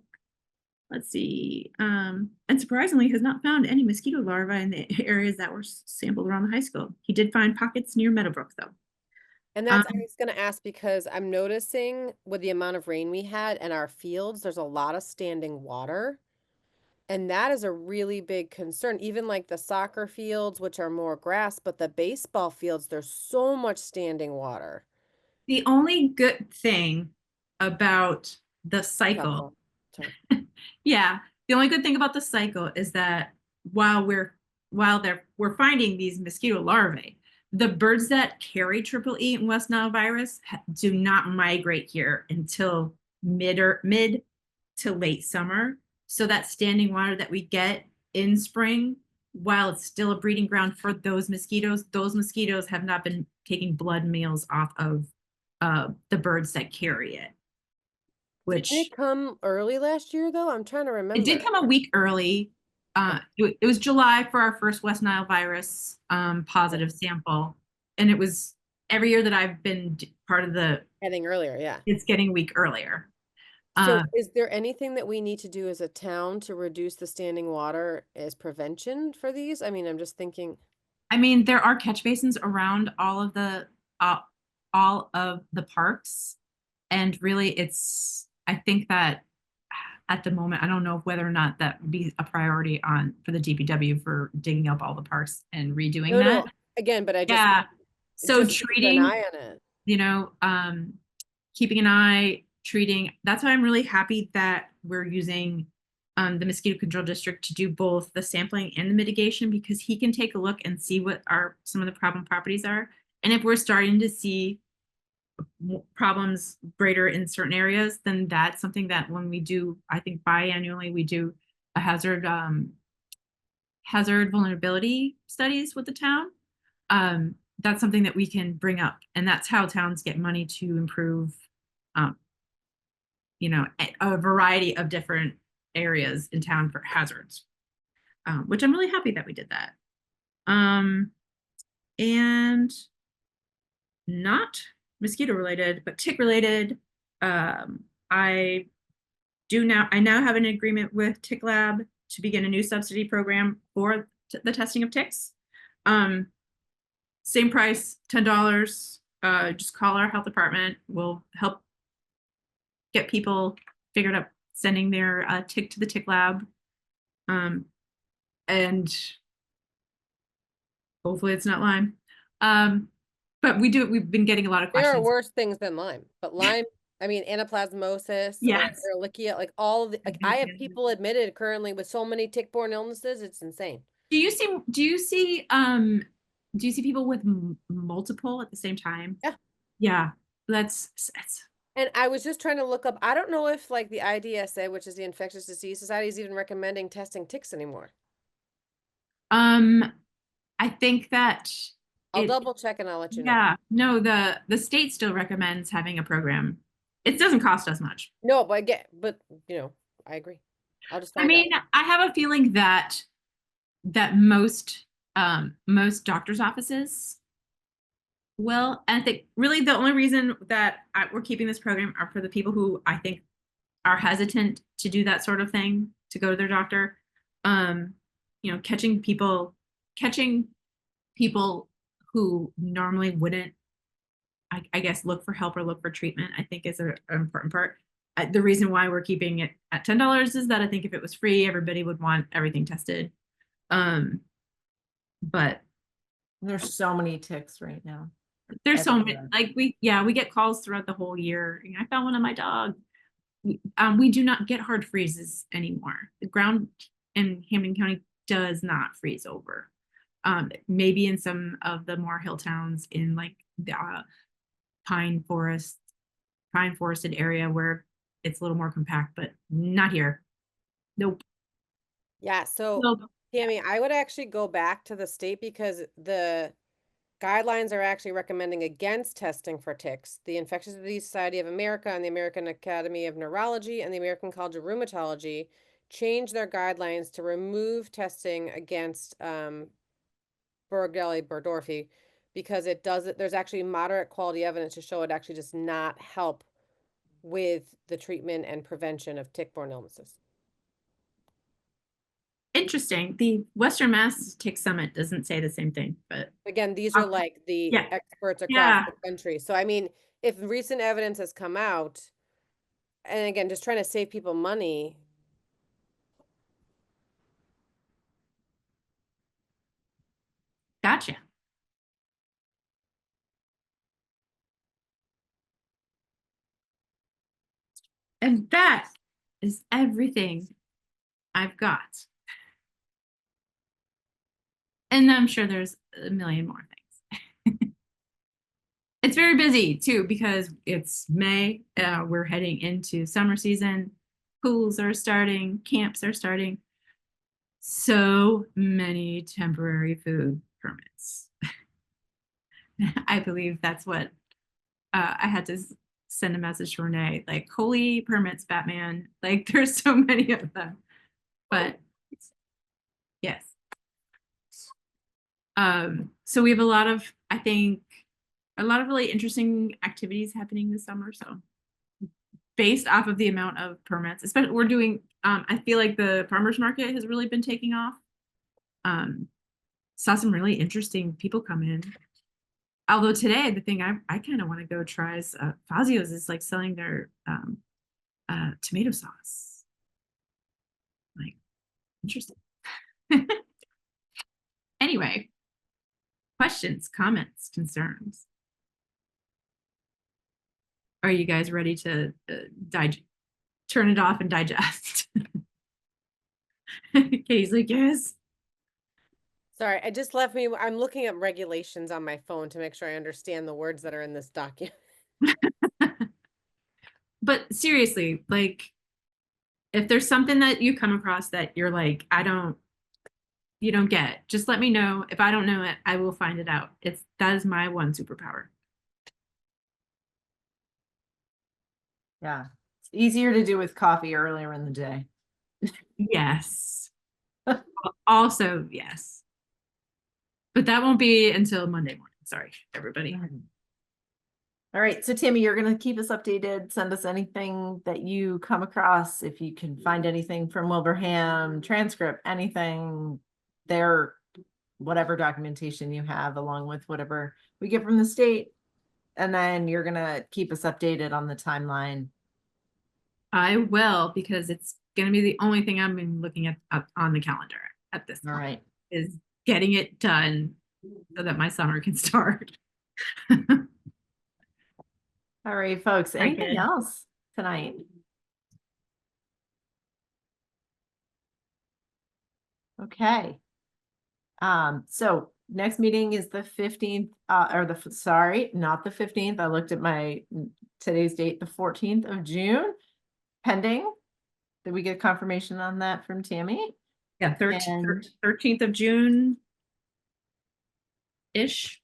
Let's see, and surprisingly has not found any mosquito larvae in the areas that were sampled around the high school. He did find pockets near Meadowbrook though. And that's, I was going to ask because I'm noticing with the amount of rain we had in our fields, there's a lot of standing water. And that is a really big concern. Even like the soccer fields, which are more grass, but the baseball fields, there's so much standing water. The only good thing about the cycle, yeah, the only good thing about the cycle is that while we're finding these mosquito larvae, the birds that carry Triple E and West Nile virus do not migrate here until mid to late summer. So that standing water that we get in spring, while it's still a breeding ground for those mosquitoes have not been taking blood meals off of the birds that carry it. Which did it come early last year though? I'm trying to remember. It did come a week early. It was July for our first West Nile virus positive sample, and it was every year that I've been part of the getting earlier. Yeah, it's getting a week earlier. So Uh, is there anything that we need to do as a town to reduce the standing water as prevention for these? I mean, I'm just thinking, I mean, there are catch basins around uh, all of the parks. And really I think that at the moment, I don't know whether or not that would be a priority for the DPW for digging up all the parks and redoing no, that. again, but I just, Yeah. So just keep an treating, eye on it. you know, keeping an eye, treating. That's why I'm really happy that we're using the mosquito control district to do both the sampling and the mitigation, because he can take a look and see what some of the problem properties are. And if we're starting to see problems greater in certain areas, then that's something that when we do, I think biannually, we do a hazard vulnerability studies with the town. That's something that we can bring up, and that's how towns get money to improve, a variety of different areas in town for hazards, which I'm really happy that we did that. And not mosquito related, but tick related. I now have an agreement with Tick Lab to begin a new subsidy program for the testing of ticks. Same price, $10. Just call our health department. We'll help get people figured out sending their tick to the Tick Lab. And hopefully it's not Lyme. But we've been getting a lot of There questions. are worse things than Lyme, but Lyme, I mean, anaplasmosis, Yes. Ehrlichia, like I have people admitted currently with so many tick-borne illnesses, it's insane. Do you see people with multiple at the same time? Yeah. Yeah. That's And I was just trying to look up, I don't know if like the IDSA, which is the Infectious Disease Society, is even recommending testing ticks anymore. I think that I'll double check and I'll let you know. yeah, no, the state still recommends having a program. It doesn't cost us much. No, but I agree. I'll just find out. I have a feeling that most doctors' offices will, and I think really the only reason that we're keeping this program are for the people who I think are hesitant to do that sort of thing, to go to their doctor. Catching people who normally wouldn't, I guess, look for help or look for treatment, I think is an important part. The reason why we're keeping it at $10 is that I think if it was free, everybody would want everything tested. But There's so many ticks right now. there's so many, Everywhere. like we get calls throughout the whole year. I found one on my dog. We do not get hard freezes anymore. The ground in Hampden County does not freeze over. Maybe in some of the more hill towns in like the pine forested area where it's a little more compact, but not here. Nope. Yeah, so Nope. Tammy, I would actually go back to the state because the guidelines are actually recommending against testing for ticks. The Infectious Disease Society of America and the American Academy of Neurology and the American College of Rheumatology changed their guidelines to remove testing against Burgdorferi because there's actually moderate quality evidence to show it actually does not help with the treatment and prevention of tick-borne illnesses. Interesting. The Western Mass Tick Summit doesn't say the same thing, but Again, these are like the yeah. experts across Yeah. the country. So, I mean, if recent evidence has come out, and again, just trying to save people money. Gotcha. And that is everything I've got. And I'm sure there's a million more things. It's very busy too, because it's May. We're heading into summer season. Pools are starting, camps are starting. So many temporary food permits. I believe that's what I had to send a message to Renee, like, holy permits, Batman. Like, there's so many of them. But yes. So we have I think, a lot of really interesting activities happening this summer. So based off of the amount of permits, especially we're doing, I feel like the farmer's market has really been taking off. Saw some really interesting people come in. Although today, the thing I kind of want to go try is Fazio's is like selling their tomato sauce. Like, interesting. Anyway, questions, comments, concerns? Are you guys ready to turn it off and digest? Katie's like, yes. Sorry, I just left me, I'm looking up regulations on my phone to make sure I understand the words that are in this document. But seriously, like, if there's something that you come across that you're like, you don't get, just let me know. If I don't know it, I will find it out. That is my one superpower. Yeah. It's easier to do with coffee earlier in the day. Yes. Also, yes. But that won't be until Monday morning. Sorry, everybody. All right, so Tammy, you're gonna keep us updated, send us anything that you come across, if you can find anything from Wilbraham, transcript, anything there, whatever documentation you have, along with whatever we get from the state. And then you're gonna keep us updated on the timeline. I will, because it's going to be the only thing I'm looking at up on the calendar at this All point, right. is getting it done so that my summer can start. All right, folks, Very anything good. else tonight? Okay. So next meeting is the 15th, sorry, not the 15th. I looked at today's date, the 14th of June, pending. Did we get confirmation on that from Tammy? Yeah, And- 13th of June ish.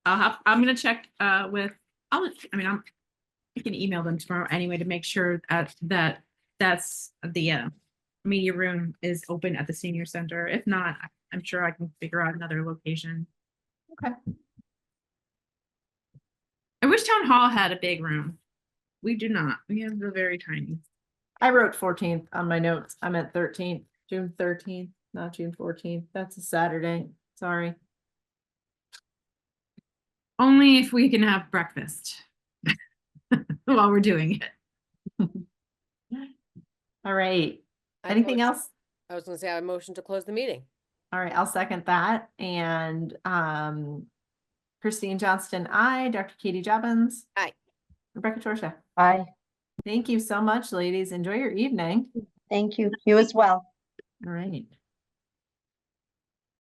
I'm gonna check with I can email them tomorrow anyway to make sure that that's the media room is open at the senior center. If not, I'm sure I can figure out another location. Okay. I wish town hall had a big room. We do not. We have the very tiny. I wrote 14th on my notes. I meant 13th, June 13th, not June 14th. That's a Saturday. Sorry. Only if we can have breakfast while we're doing it. All right. I Anything motion- else? I was gonna say, I motion to close the meeting. All right, I'll second that. And Christine Johnston, aye. Dr. Katie Jobbins. Aye. Rebecca Torsha. Bye. Thank you so much, ladies. Enjoy your evening. Thank you. You as well. All right.